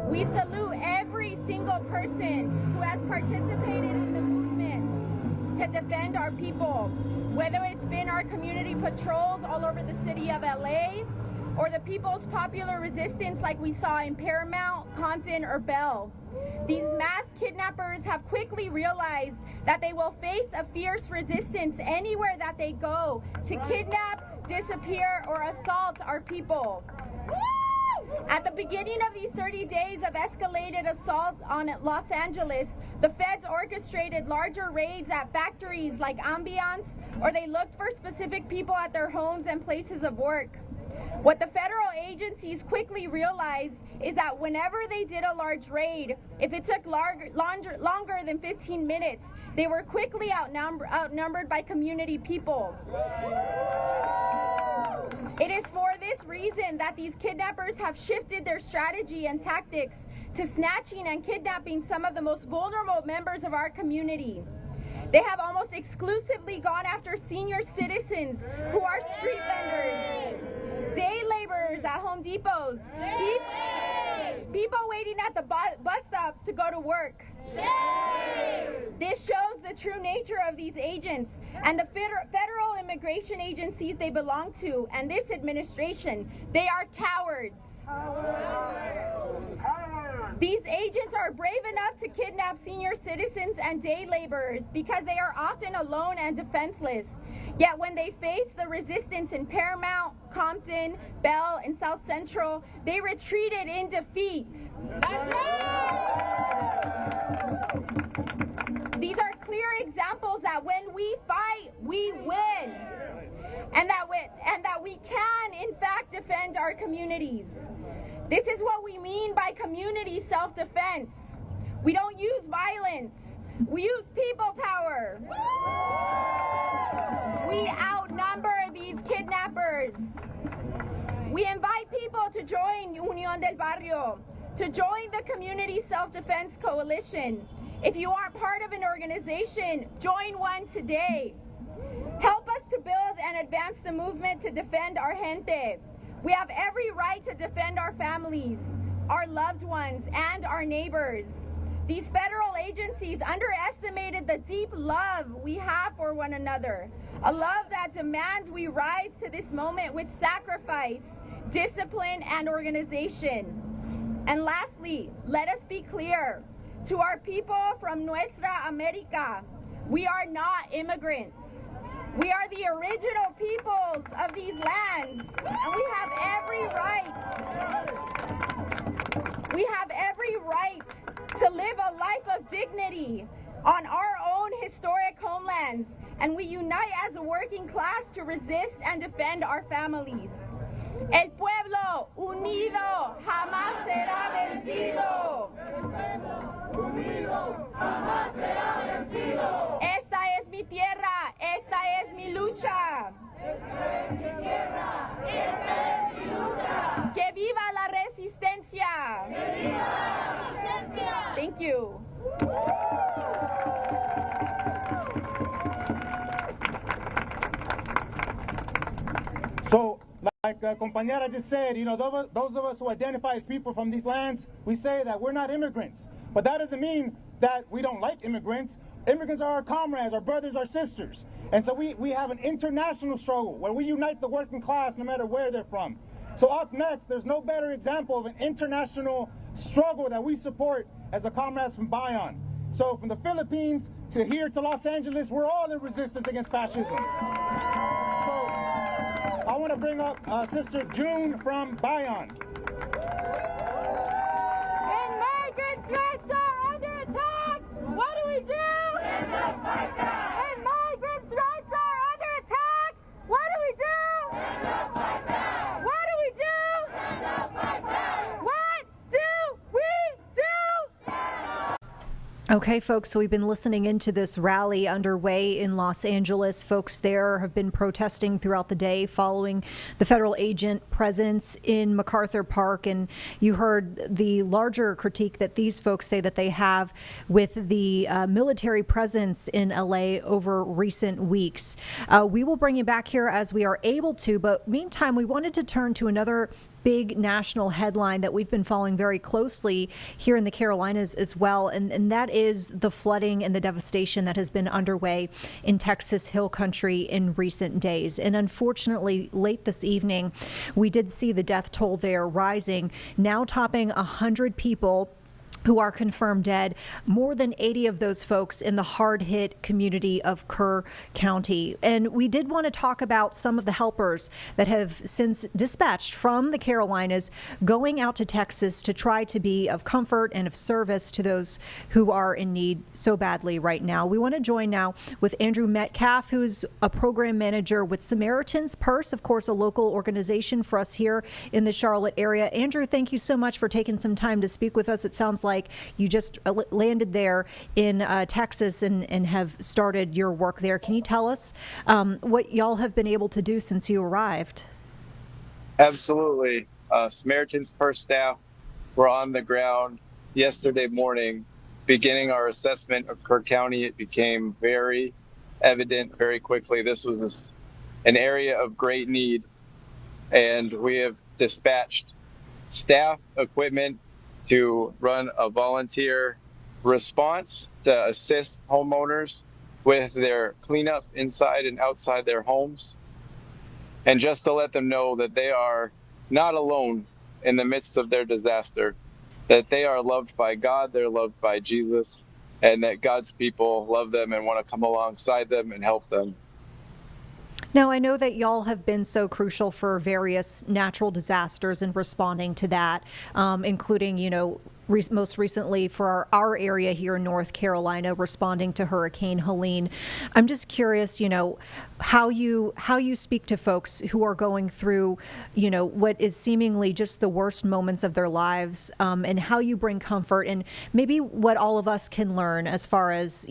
We salute every single person who has participated in the movement to defend our people, whether it's been our community patrols all over the city of LA, or the People's Popular Resistance like we saw in Paramount, Compton, or Bell. These mass kidnappers have quickly realized that they will face a fierce resistance anywhere that they go to kidnap, disappear, or assault our people. At the beginning of these 30 days of escalated assault on Los Angeles, the feds orchestrated larger raids at factories like Ambiance, or they looked for specific people at their homes and places of work. What the federal agencies quickly realized is that whenever they did a large raid, if it took longer than 15 minutes, they were quickly outnumbered by community people. It is for this reason that these kidnappers have shifted their strategy and tactics to snatching and kidnapping some of the most vulnerable members of our community. They have almost exclusively gone after senior citizens who are street vendors, day laborers at Home Depots, people waiting at the bus stops to go to work. This shows the true nature of these agents and the federal immigration agencies they belong to, and this administration. They are cowards. These agents are brave enough to kidnap senior citizens and day laborers because they are often alone and defenseless. Yet when they face the resistance in Paramount, Compton, Bell, and South Central, they retreated in defeat. That's right. These are clear examples that when we fight, we win. And that we can, in fact, defend our communities. This is what we mean by community self-defense. We don't use violence. We use people power. We outnumber these kidnappers. We invite people to join Unión del Barrio, to join the Community Self-Defense Coalition. If you aren't part of an organization, join one today. Help us to build and advance the movement to defend our gente. We have every right to defend our families, our loved ones, and our neighbors. These federal agencies underestimated the deep love we have for one another, a love that demands we rise to this moment with sacrifice, discipline, and organization. And lastly, let us be clear. To our people from Nuestra America, we are not immigrants. We are the original peoples of these lands, and we have every right. We have every right to live a life of dignity on our own historic homelands, and we unite as a working class to resist and defend our families. El pueblo unido jamás será vencido. Unido jamás será vencido. Esta es mi tierra, esta es mi lucha. Esta es mi tierra, esta es mi lucha. Que viva la resistencia. Que viva la resistencia. Thank you. So, like compañera just said, you know, those of us who identify as people from these lands, we say that we're not immigrants. But that doesn't mean that we don't like immigrants. Immigrants are our comrades, our brothers, our sisters. And so we have an international struggle where we unite the working class no matter where they're from. So up next, there's no better example of an international struggle that we support as the comrades from Bayan. So from the Philippines to here to Los Angeles, we're all in resistance against fascism. So I want to bring up Sister June from Bayan. When migrants' rights are under attack, what do we do? Stand up, fight back. When migrants' rights are under attack, what do we do? Stand up, fight back. What do we do? Stand up, fight back. What do we do? Okay, folks, so we've been listening into this rally underway in Los Angeles. Folks there have been protesting throughout the day following the federal agent presence in MacArthur Park. And you heard the larger critique that these folks say that they have with the military presence in LA over recent weeks. We will bring you back here as we are able to, but meantime, we wanted to turn to another big national headline that we've been following very closely here in the Carolinas as well, and that is the flooding and the devastation that has been underway in Texas Hill Country in recent days. And unfortunately, late this evening, we did see the death toll there rising, now topping 100 people who are confirmed dead, more than 80 of those folks in the hard-hit community of Kerr County. And we did want to talk about some of the helpers that have since dispatched from the Carolinas going out to Texas to try to be of comfort and of service to those who are in need so badly right now. We want to join now with Andrew Metcalf, who is a program manager with Samaritan's Purse, of course, a local organization for us here in the Charlotte area. Andrew, thank you so much for taking some time to speak with us. It sounds like you just landed there in Texas and have started your work there. Can you tell us what y'all have been able to do since you arrived? Absolutely. Samaritan's Purse staff were on the ground yesterday morning, beginning our assessment of Kerr County. It became very evident very quickly. This was an area of great need, and we have dispatched staff, equipment, to run a volunteer response to assist homeowners with their cleanup inside and outside their homes. And just to let them know that they are not alone in the midst of their disaster, that they are loved by God, they're loved by Jesus, and that God's people love them and want to come alongside them and help them. Now, I know that y'all have been so crucial for various natural disasters and responding to that, including, most recently for our area here in North Carolina, responding to Hurricane Helene. I'm just curious, how you speak to folks who are going through, what is seemingly just the worst moments of their lives, and how you bring comfort and maybe what all of us can learn as far as,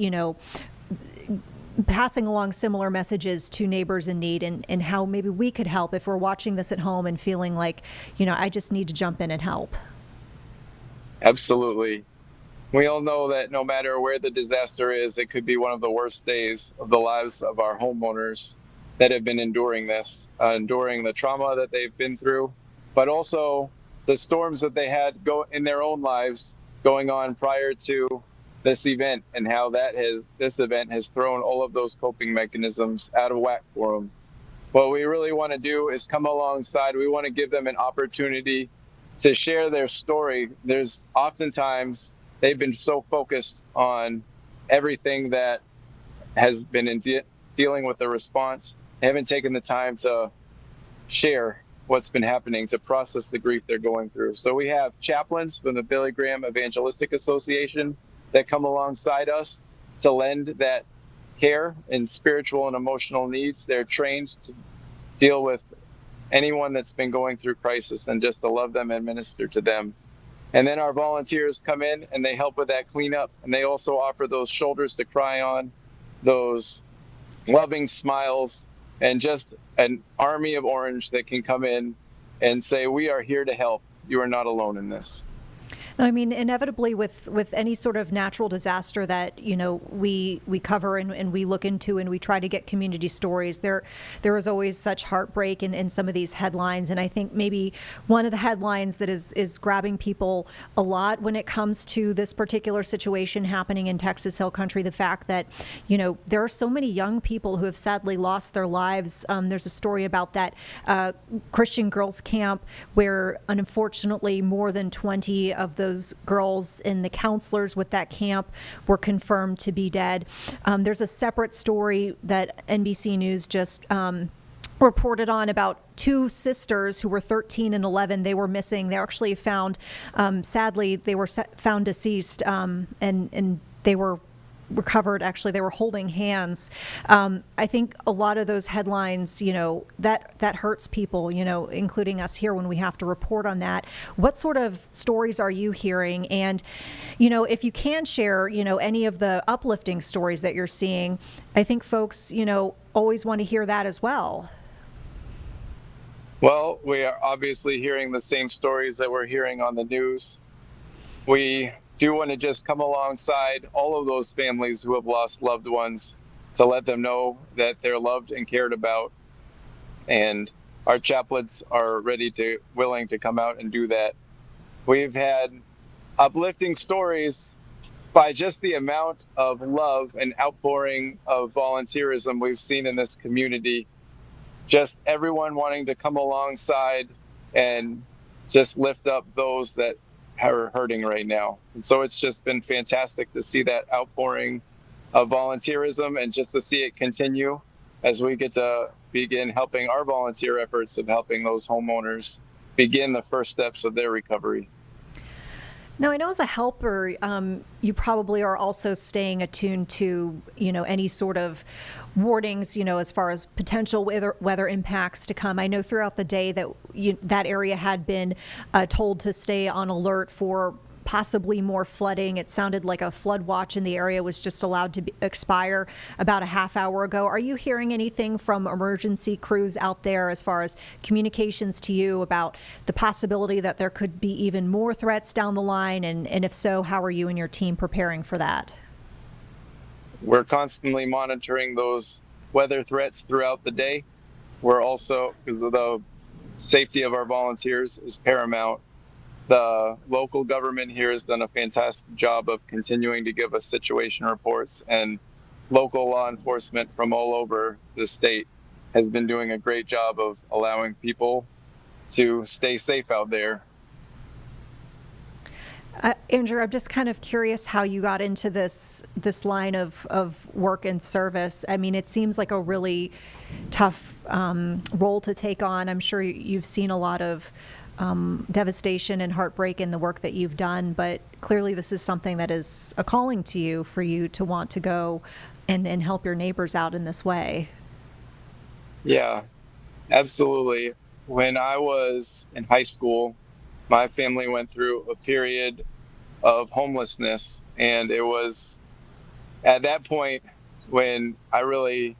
passing along similar messages to neighbors in need and how maybe we could help if we're watching this at home and feeling like, I just need to jump in and help. Absolutely. We all know that no matter where the disaster is, it could be one of the worst days of the lives of our homeowners that have been enduring this, enduring the trauma that they've been through, but also the storms that they had go in their own lives going on prior to this event, and how this event has thrown all of those coping mechanisms out of whack for them. What we really want to do is come alongside. We want to give them an opportunity to share their story. There's oftentimes they've been so focused on everything that has been in dealing with the response. They haven't taken the time to share what's been happening, to process the grief they're going through. So we have chaplains from the Billy Graham Evangelistic Association that come alongside us to lend that care and spiritual and emotional needs. They're trained to deal with anyone that's been going through crisis and just to love them and minister to them. And then our volunteers come in and they help with that cleanup, and they also offer those shoulders to cry on, those loving smiles, and just an army of orange that can come in and say, we are here to help. You are not alone in this. I mean, inevitably with any sort of natural disaster that, we cover and we look into and we try to get community stories, there is always such heartbreak in some of these headlines. And I think maybe one of the headlines that is grabbing people a lot when it comes to this particular situation happening in Texas Hill Country, the fact that, there are so many young people who have sadly lost their lives. There's a story about that Christian girls camp where unfortunately more than 20 of those girls and the counselors with that camp were confirmed to be dead. There's a separate story that NBC News just reported on about two sisters who were 13 and 11. They were missing. They were actually found, sadly, they were found deceased, and they were recovered. Actually, they were holding hands. I think a lot of those headlines, that hurts people, including us here when we have to report on that. What sort of stories are you hearing? And, if you can share, any of the uplifting stories that you're seeing, I think folks, always want to hear that as well. Well, we are obviously hearing the same stories that we're hearing on the news. We do want to just come alongside all of those families who have lost loved ones to let them know that they're loved and cared about. And our chaplains are willing to come out and do that. We've had uplifting stories by just the amount of love and outpouring of volunteerism we've seen in this community. Just everyone wanting to come alongside and just lift up those that are hurting right now. And so it's just been fantastic to see that outpouring of volunteerism and just to see it continue as we get to begin helping our volunteer efforts of helping those homeowners begin the first steps of their recovery. Now, I know as a helper, you probably are also staying attuned to, any sort of warnings, as far as potential weather impacts to come. I know throughout the day that that area had been told to stay on alert for possibly more flooding. It sounded like a flood watch in the area was just allowed to expire about a half hour ago. Are you hearing anything from emergency crews out there as far as communications to you about the possibility that there could be even more threats down the line? And if so, how are you and your team preparing for that? We're constantly monitoring those weather threats throughout the day. We're also, because of the safety of our volunteers is paramount, the local government here has done a fantastic job of continuing to give us situation reports, and local law enforcement from all over the state has been doing a great job of allowing people to stay safe out there. Andrew, I'm just kind of curious how you got into this line of work and service. I mean, it seems like a really tough role to take on. I'm sure you've seen a lot of devastation and heartbreak in the work that you've done, but clearly this is something that is a calling to you for you to want to go and help your neighbors out in this way. Yeah, absolutely. When I was in high school, my family went through a period of homelessness, and it was at that point when I really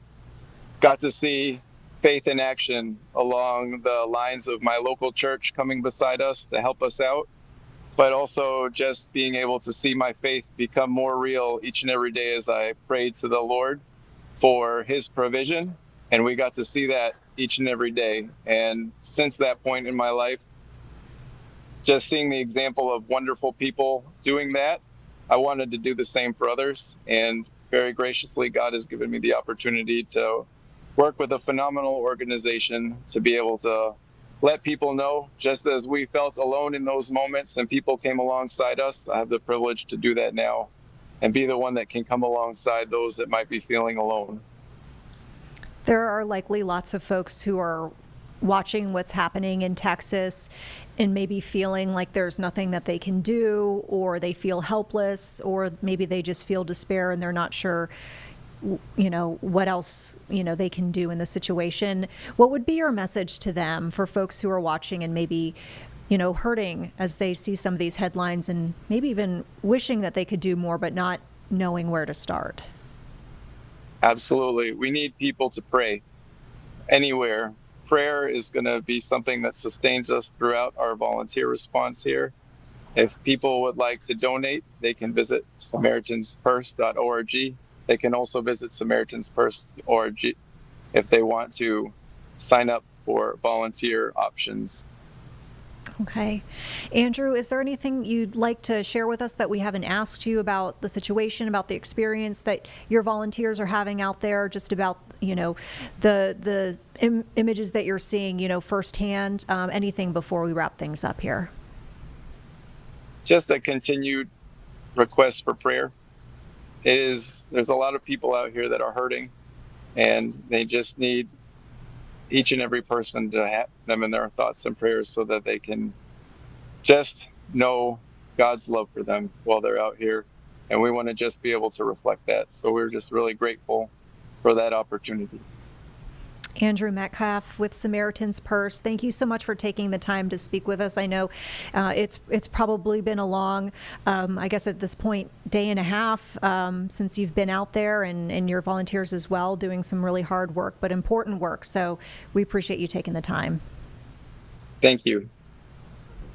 got to see faith in action along the lines of my local church coming beside us to help us out, but also just being able to see my faith become more real each and every day as I prayed to the Lord for his provision. And we got to see that each and every day. And since that point in my life, just seeing the example of wonderful people doing that, I wanted to do the same for others. And very graciously, God has given me the opportunity to work with a phenomenal organization to be able to let people know, just as we felt alone in those moments and people came alongside us, I have the privilege to do that now and be the one that can come alongside those that might be feeling alone. There are likely lots of folks who are watching what's happening in Texas and maybe feeling like there's nothing that they can do, or they feel helpless, or maybe they just feel despair and they're not sure what else, they can do in the situation. What would be your message to them, for folks who are watching and maybe, hurting as they see some of these headlines and maybe even wishing that they could do more, but not knowing where to start? Absolutely. We need people to pray anywhere. Prayer is going to be something that sustains us throughout our volunteer response here. If people would like to donate, they can visit SamaritansFirst.org. They can also visit SamaritansFirst.org if they want to sign up for volunteer options. Okay. Andrew, is there anything you'd like to share with us that we haven't asked you about the situation, about the experience that your volunteers are having out there, just about, the images that you're seeing, firsthand? Anything before we wrap things up here? Just a continued request for prayer. There's a lot of people out here that are hurting, and they just need each and every person to have them in their thoughts and prayers so that they can just know God's love for them while they're out here And we want to just be able to reflect that. So we're just really grateful for that opportunity. Andrew Metcalf with Samaritan's Purse, thank you so much for taking the time to speak with us. I know it's probably been a long, I guess at this point, day and a half since you've been out there, and your volunteers as well, doing some really hard work, but important work. So we appreciate you taking the time. Thank you.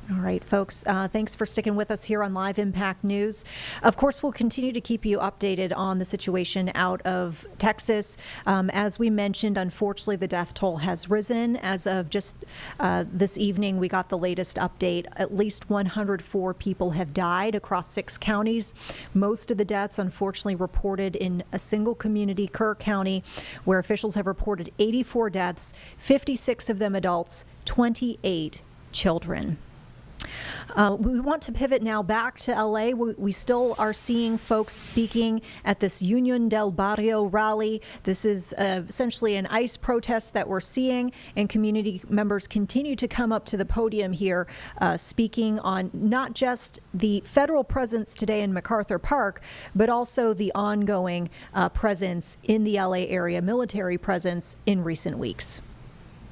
All right, folks, thanks for sticking with us here on Live Impact News. Of course, we'll continue to keep you updated on the situation out of Texas. As we mentioned, unfortunately, the death toll has risen. As of just this evening, we got the latest update. At least 104 people have died across 6 counties. Most of the deaths, unfortunately, reported in a single community, Kerr County, where officials have reported 84 deaths, 56 of them adults, 28 children. We want to pivot now back to LA. We still are seeing folks speaking at this Union del Barrio rally. This is essentially an ICE protest that we're seeing, and community members continue to come up to the podium here speaking on not just the federal presence today in MacArthur Park, but also the ongoing presence in the LA area, military presence in recent weeks.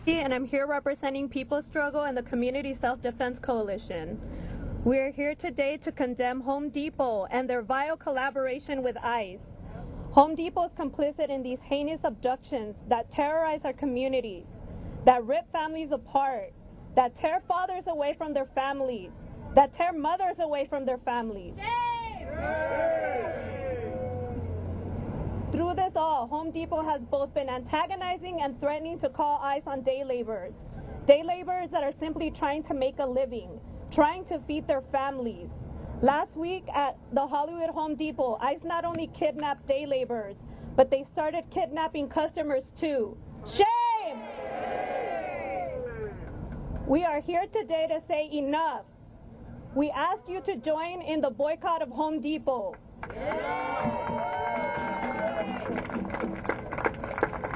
And I'm here representing People's Struggle and the Community Self-Defense Coalition. We are here today to condemn Home Depot and their vile collaboration with ICE. Home Depot is complicit in these heinous abductions that terrorize our communities, that rip families apart, that tear fathers away from their families, that tear mothers away from their families. Through this all, Home Depot has both been antagonizing and threatening to call ICE on day laborers that are simply trying to make a living, trying to feed their families. Last week at the Hollywood Home Depot, ICE not only kidnapped day laborers, but they started kidnapping customers too. Shame! We are here today to say enough. We ask you to join in the boycott of Home Depot.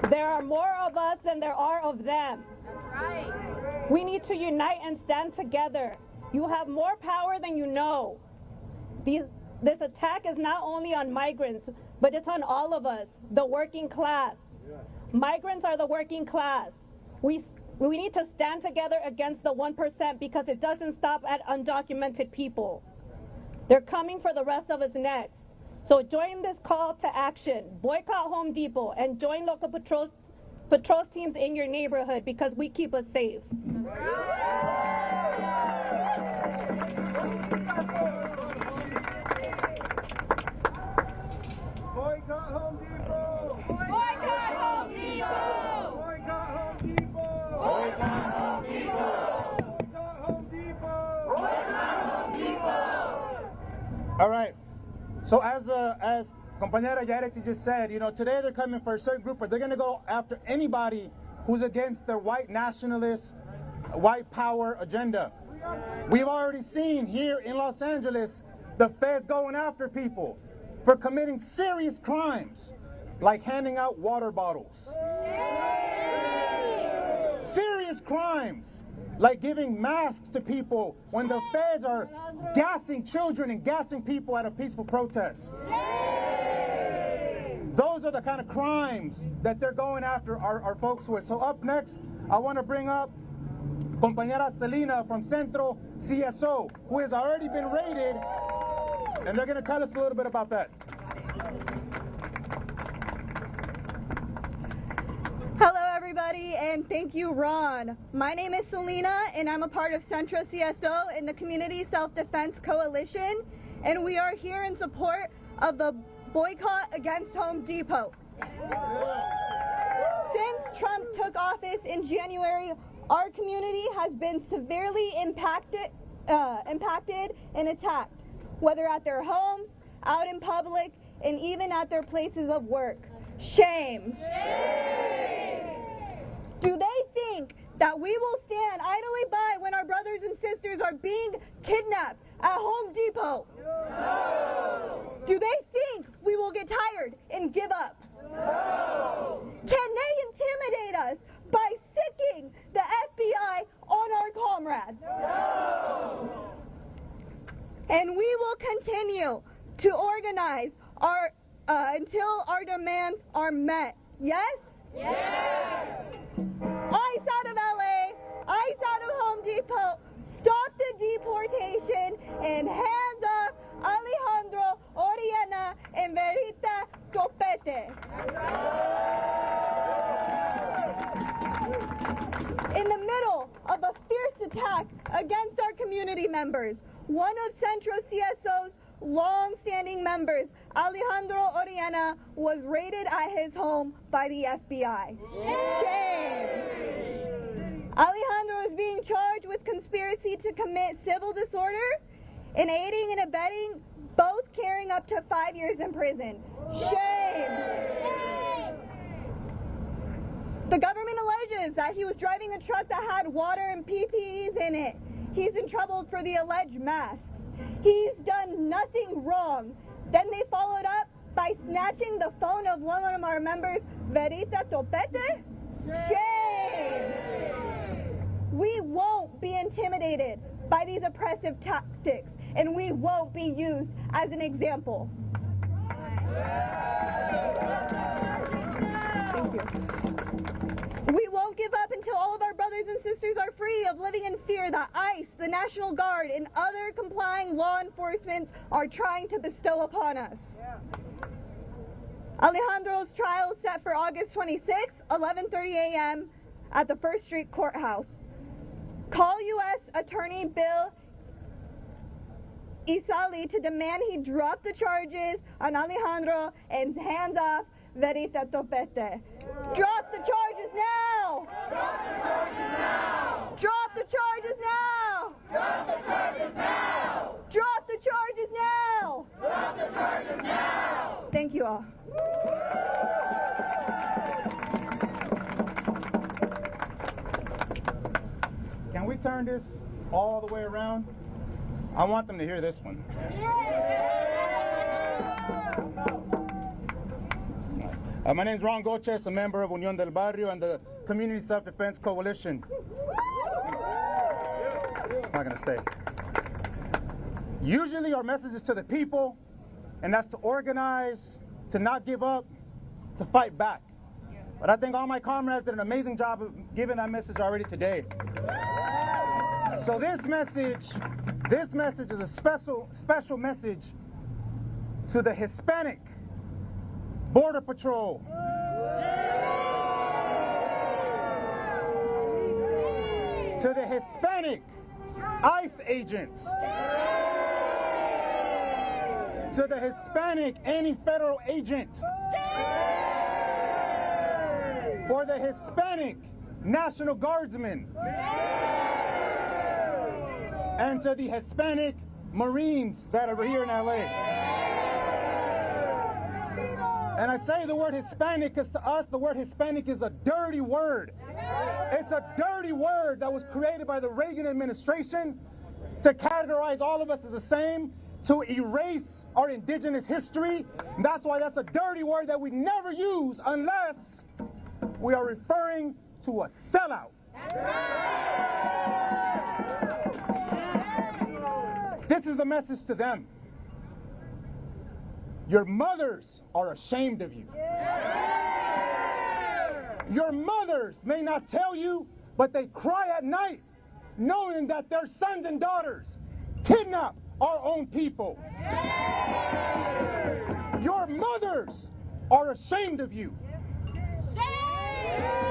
There are more of us than there are of them. We need to unite and stand together. You have more power than you know. This attack is not only on migrants, but it's on all of us, the working class. Migrants are the working class. We need to stand together against the 1% because it doesn't stop at undocumented people. They're coming for the rest of us next. So join this call to action. Boycott Home Depot and join local patrol teams in your neighborhood because we keep us safe. Boycott Home Depot! Boycott Home Depot! Boycott Home Depot! Boycott Home Depot! Boycott Home Depot! Boycott Home Depot! All right. So as Compañera Yaretsi just said, today they're coming for a certain group, but they're going to go after anybody who's against their white nationalist, white power agenda. We've already seen here in Los Angeles the feds going after people for committing serious crimes, like handing out water bottles. Serious crimes, like giving masks to people when the feds are gassing children and gassing people at a peaceful protest. Those are the kind of crimes that they're going after our folks with. So up next, I want to bring up Compañera Selena from Centro CSO, who has already been raided, and they're going to tell us a little bit about that. Hello everybody, and thank you, Ron. My name is Selena, and I'm a part of Centro CSO in the Community Self-Defense Coalition, and we are here in support of the boycott against Home Depot. Since Trump took office in January, our community has been severely impacted and attacked, whether at their homes, out in public, and even at their places of work. Shame. Do they think that we will stand idly by when our brothers and sisters are being kidnapped at Home Depot? No. Do they think we will get tired and give up? No. Can they intimidate us by sicking the FBI on our comrades? No. And we will continue to organize until our demands are met. Yes? Yes! ICE out of LA, ICE out of Home Depot, stop the deportation and hands off Alejandro Oriana and Verita Topete. In the middle of a fierce attack against our community members, one of Centro CSO's long-standing members, Alejandro Oriana, was raided at his home by the FBI. Shame! Alejandro is being charged with conspiracy to commit civil disorder and aiding and abetting, both carrying up to 5 years in prison. Shame! The government alleges that he was driving a truck that had water and PPEs in it. He's in trouble for the alleged masks. He's done nothing wrong. Then they followed up by snatching the phone of one of our members, Verita Topete. Shame! We won't be intimidated by these oppressive tactics, and we won't be used as an example. Thank you. We won't give up until all of our brothers and sisters are free of living in fear that ICE, the National Guard, and other complying law enforcement are trying to bestow upon us. Alejandro's trial is set for August 26, 11:30 a.m. at the 1st Street Courthouse. Call U.S. Attorney Bill Isali to demand he drop the charges on Alejandro and hands off Verita Topete. Drop the charges now! Drop the charges now! Drop the charges now! Drop the charges now! Drop the charges now! Drop the charges now! Thank you all. Can we turn this all the way around? I want them to hear this one. My name is Ron Goches, a member of Unión del Barrio and the Community Self-Defense Coalition. It's not going to stay. Usually our message is to the people, and that's to organize, to not give up, to fight back. But I think all my comrades did an amazing job of giving that message already today. So this message is a special message to the Hispanic Border Patrol. To the Hispanic ICE agents. To the Hispanic anti-federal agent. For the Hispanic National Guardsmen. And to the Hispanic Marines that are here in LA. And I say the word Hispanic because to us the word Hispanic is a dirty word. It's a dirty word that was created by the Reagan administration to categorize all of us as the same, to erase our indigenous history. And that's why that's a dirty word that we never use unless we are referring to a sellout. This is the message to them. Your mothers are ashamed of you. Your mothers may not tell you, but they cry at night knowing that their sons and daughters kidnap our own people. Your mothers are ashamed of you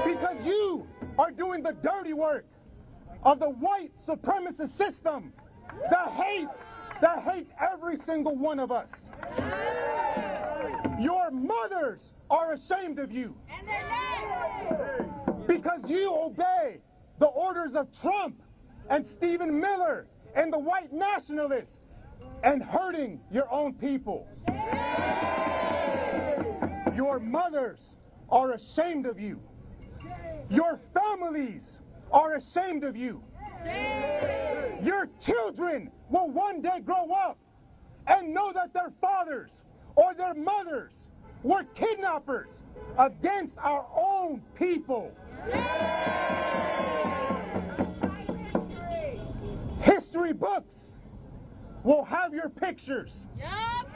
because you are doing the dirty work of the white supremacist system that hates every single one of us. Your mothers are ashamed of you. And they're not. Because you obey the orders of Trump and Stephen Miller and the white nationalists and hurting your own people. Your mothers are ashamed of you. Your families are ashamed of you. Your children will one day grow up and know that their fathers or their mothers were kidnappers against our own people. History books will have your pictures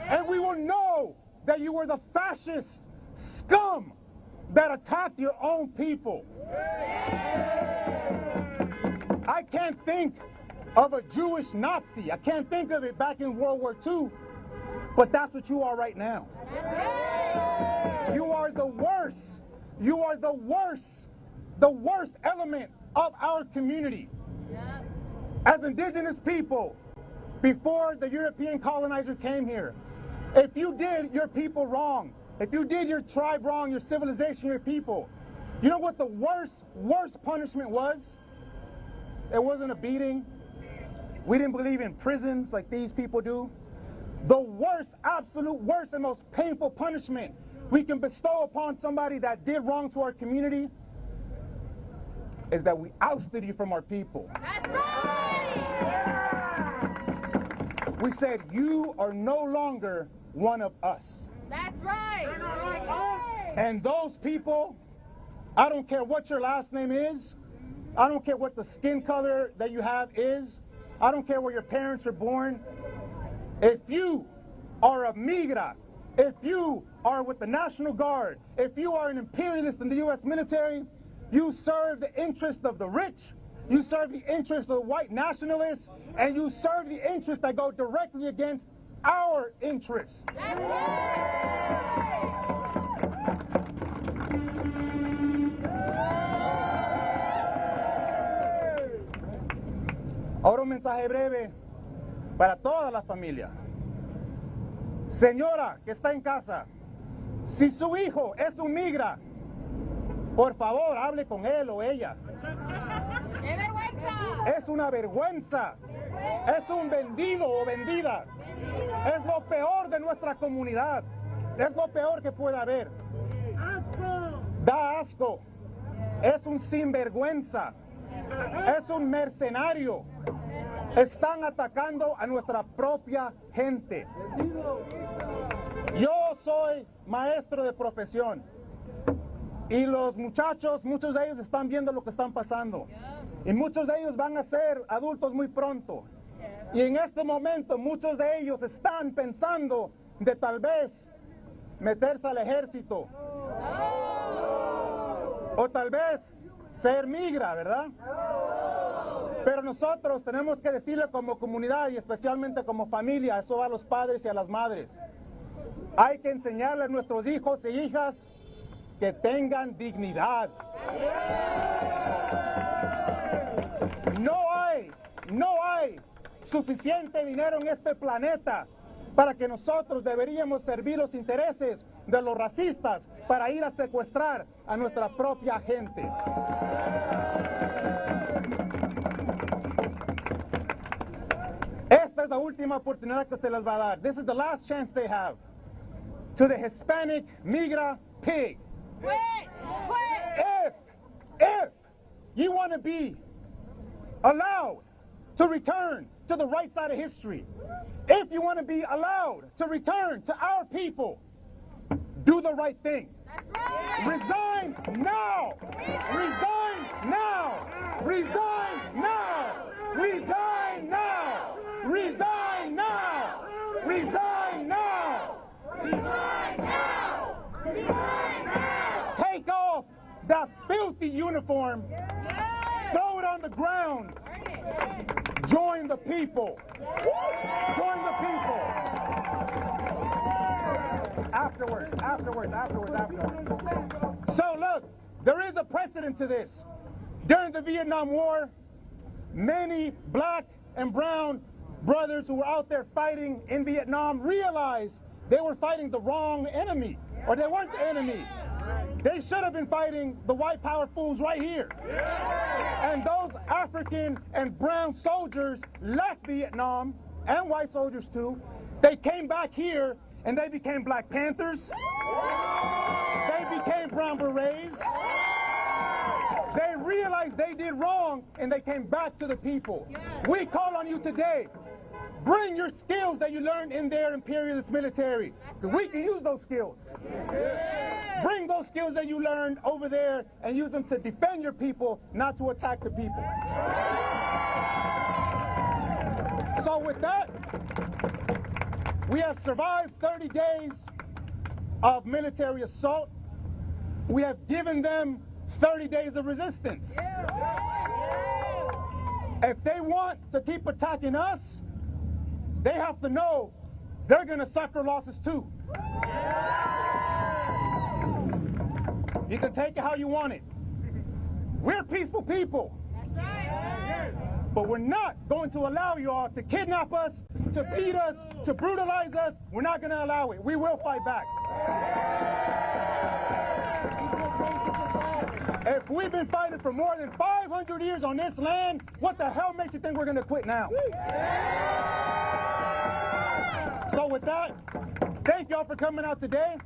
And we will know that you were the fascist scum that attacked your own people. I can't think of a Jewish Nazi. I can't think of it back in World War II, but that's what you are right now. You are the worst. You are the worst element of our community. As indigenous people, before the European colonizer came here, if you did your people wrong, if you did your tribe wrong, your civilization, your people, you know what the worst punishment was? It wasn't a beating. We didn't believe in prisons like these people do. The worst, absolute worst and most painful punishment we can bestow upon somebody that did wrong to our community is that we ousted you from our people. That's right! We said, you are no longer one of us. That's right! And those people, I don't care what your last name is, I don't care what the skin color that you have is, I don't care where your parents were born. If you are a migra, if you are with the National Guard, if you are an imperialist in the U.S. military, you serve the interest of the rich, you serve the interest of the white nationalists, and you serve the interests that go directly against our interests. Ahora un mensaje breve para toda la familia. Señora que está en casa, si su hijo es un migra, por favor hable con él o ella. ¡Qué vergüenza! Es una vergüenza. Es un vendido o vendida. Es lo peor de nuestra comunidad. Es lo peor que puede haber. Da asco. Es un sinvergüenza. Es un mercenario. Están atacando a nuestra propia gente. Yo soy maestro de profesión. Y los muchachos, muchos de ellos están viendo lo que están pasando. Y muchos de ellos van a ser adultos muy pronto. Y en este momento muchos de ellos están pensando de tal vez meterse al ejército. O tal vez ser migra, ¿verdad? Pero nosotros tenemos que decirle como comunidad y especialmente como familia, eso va a los padres y a las madres. Hay que enseñarle a nuestros hijos e hijas que tengan dignidad. No hay suficiente dinero en este planeta para que nosotros deberíamos servir los intereses de los racistas para ir a secuestrar a nuestra propia gente. Esta es la última oportunidad que se les va a dar. This is the last chance they have. To the Hispanic migra pig. If you want to be allowed to return to the right side of history, if you want to be allowed to return to our people, do the right thing. Resign now! Resign now! Resign now! Resign now! Resign now! Resign now! Resign now! Resign now! Take off that filthy uniform. Throw it on the ground. Join the people. Join the people. Afterwards. So look, there is a precedent to this. During the Vietnam War, many black and brown brothers who were out there fighting in Vietnam realized they were fighting the wrong enemy, or they weren't the enemy. They should have been fighting the white power fools right here. And those African and brown soldiers left Vietnam, and white soldiers too. They came back here and they became Black Panthers. They became Brown Berets. They realized they did wrong and they came back to the people. We call on you today. Bring your skills that you learned in their imperialist military. We can use those skills. Bring those skills that you learned over there and use them to defend your people, not to attack the people. So with that, We have survived 30 days of military assault. We have given them 30 days of resistance. If they want to keep attacking us, they have to know they're going to suffer losses too. You can take it how you want it. We're peaceful people. But we're not going to allow you all to kidnap us, to beat us, to brutalize us. We're not going to allow it. We will fight back. If we've been fighting for more than 500 years on this land, what the hell makes you think we're going to quit now? So with that, thank y'all for coming out today.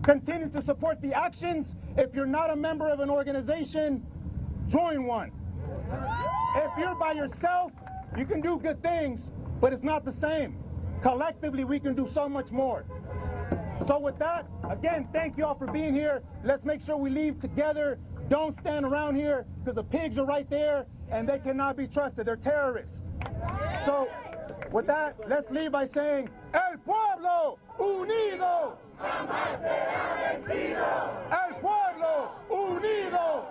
Continue to support the actions. If you're not a member of an organization, join one. If you're by yourself, you can do good things, but it's not the same. Collectively, we can do so much more. So with that, again, thank you all for being here. Let's make sure we leave together. Don't stand around here because the pigs are right there and they cannot be trusted. They're terrorists. So with that, let's leave by saying, El pueblo unido. El pueblo unido.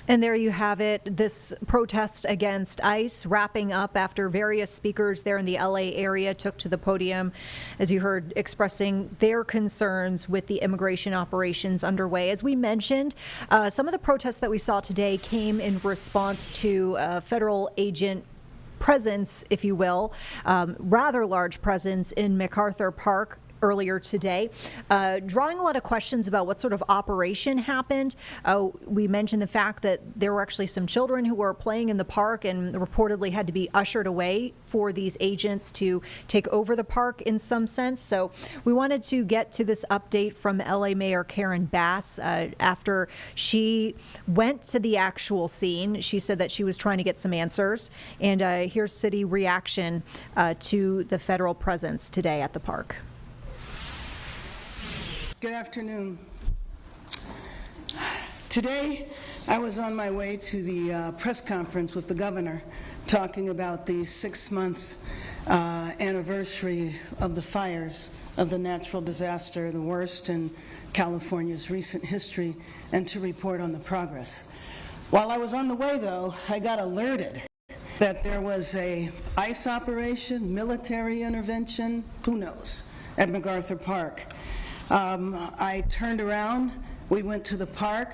And there you have it, this protest against ICE wrapping up after various speakers there in the LA area took to the podium, as you heard, expressing their concerns with the immigration operations underway. As we mentioned, some of the protests that we saw today came in response to federal agent presence, if you will, rather large presence in MacArthur Park earlier today, drawing a lot of questions about what sort of operation happened. We mentioned the fact that there were actually some children who were playing in the park and reportedly had to be ushered away for these agents to take over the park in some sense. So we wanted to get to this update from LA Mayor Karen Bass after she went to the actual scene. She said that she was trying to get some answers. And here's city reaction to the federal presence today at the park. Good afternoon. Today, I was on my way to the press conference with the governor talking about the 6-month anniversary of the fires of the natural disaster, the worst in California's recent history, and to report on the progress. While I was on the way, though, I got alerted that there was a ICE operation, military intervention, who knows, at MacArthur Park. I turned around, we went to the park.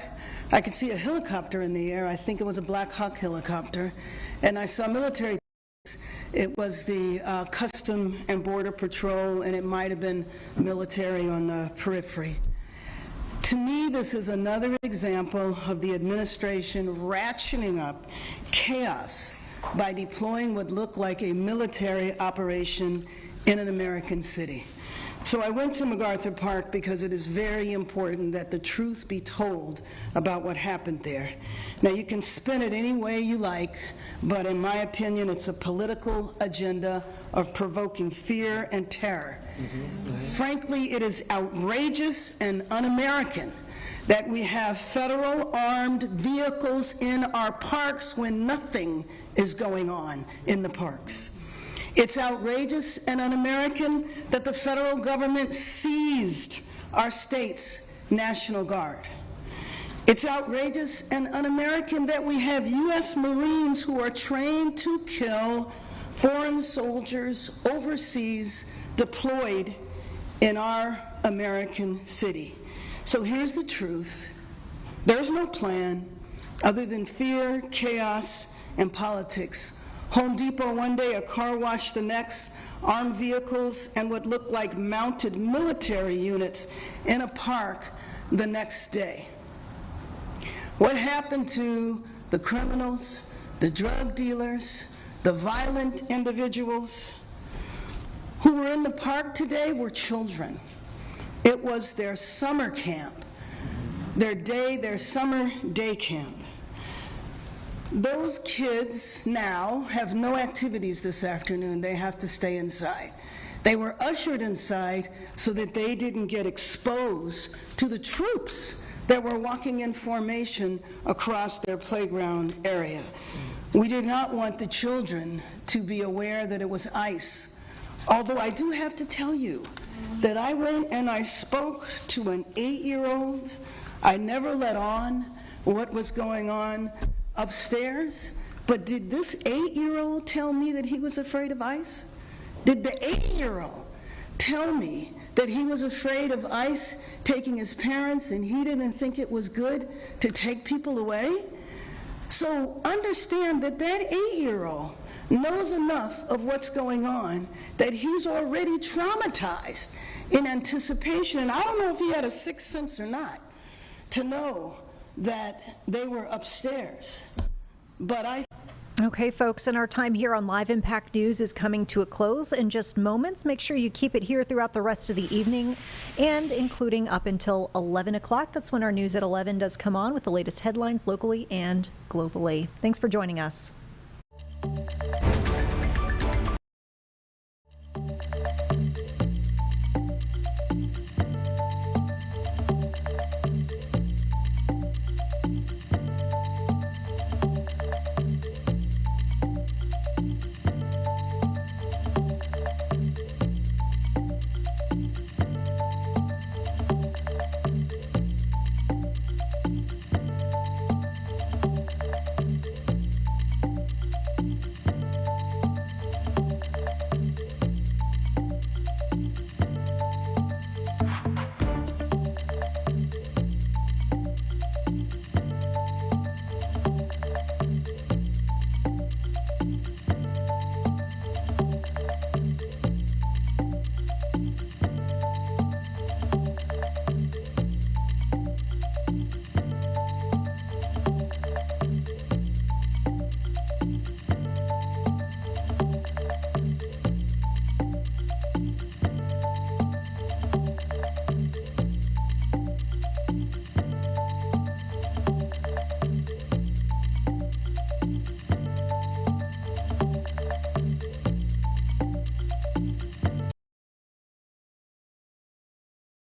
I could see a helicopter in the air. I think it was a Black Hawk helicopter. And I saw military. It was the Custom and Border Patrol, and it might have been military on the periphery. To me, this is another example of the administration ratcheting up chaos by deploying what looked like a military operation in an American city. So I went to MacArthur Park because it is very important that the truth be told about what happened there. Now, you can spin it any way you like, but in my opinion, it's a political agenda of provoking fear and terror. Frankly, it is outrageous and un-American that we have federal armed vehicles in our parks when nothing is going on in the parks. It's outrageous and un-American that the federal government seized our state's National Guard. It's outrageous and un-American that we have U.S. Marines who are trained to kill foreign soldiers overseas deployed in our American city. So here's the truth. There's no plan other than fear, chaos, and politics. Home Depot one day, a car wash the next, armed vehicles and what looked like mounted military units in a park the next day. What happened to the criminals, the drug dealers, the violent individuals who were in the park today were children. It was their summer camp, their summer day camp. Those kids now have no activities this afternoon. They have to stay inside. They were ushered inside so that they didn't get exposed to the troops that were walking in formation across their playground area. We did not want the children to be aware that it was ICE Although I do have to tell you that I went and I spoke to an 8-year-old. I never let on what was going on upstairs, but did this 8-year-old tell me that he was afraid of ICE? Did the 8-year-old tell me that he was afraid of ICE taking his parents and he didn't think it was good to take people away? So understand that that 8-year-old knows enough of what's going on that he's already traumatized in anticipation. And I don't know if he had a sixth sense or not to know that they were upstairs. But Okay, folks, and our time here on Live Impact News is coming to a close in just moments. Make sure you keep it here throughout the rest of the evening and including up until 11 o'clock. That's when our News at 11 does come on with the latest headlines locally and globally. Thanks for joining us.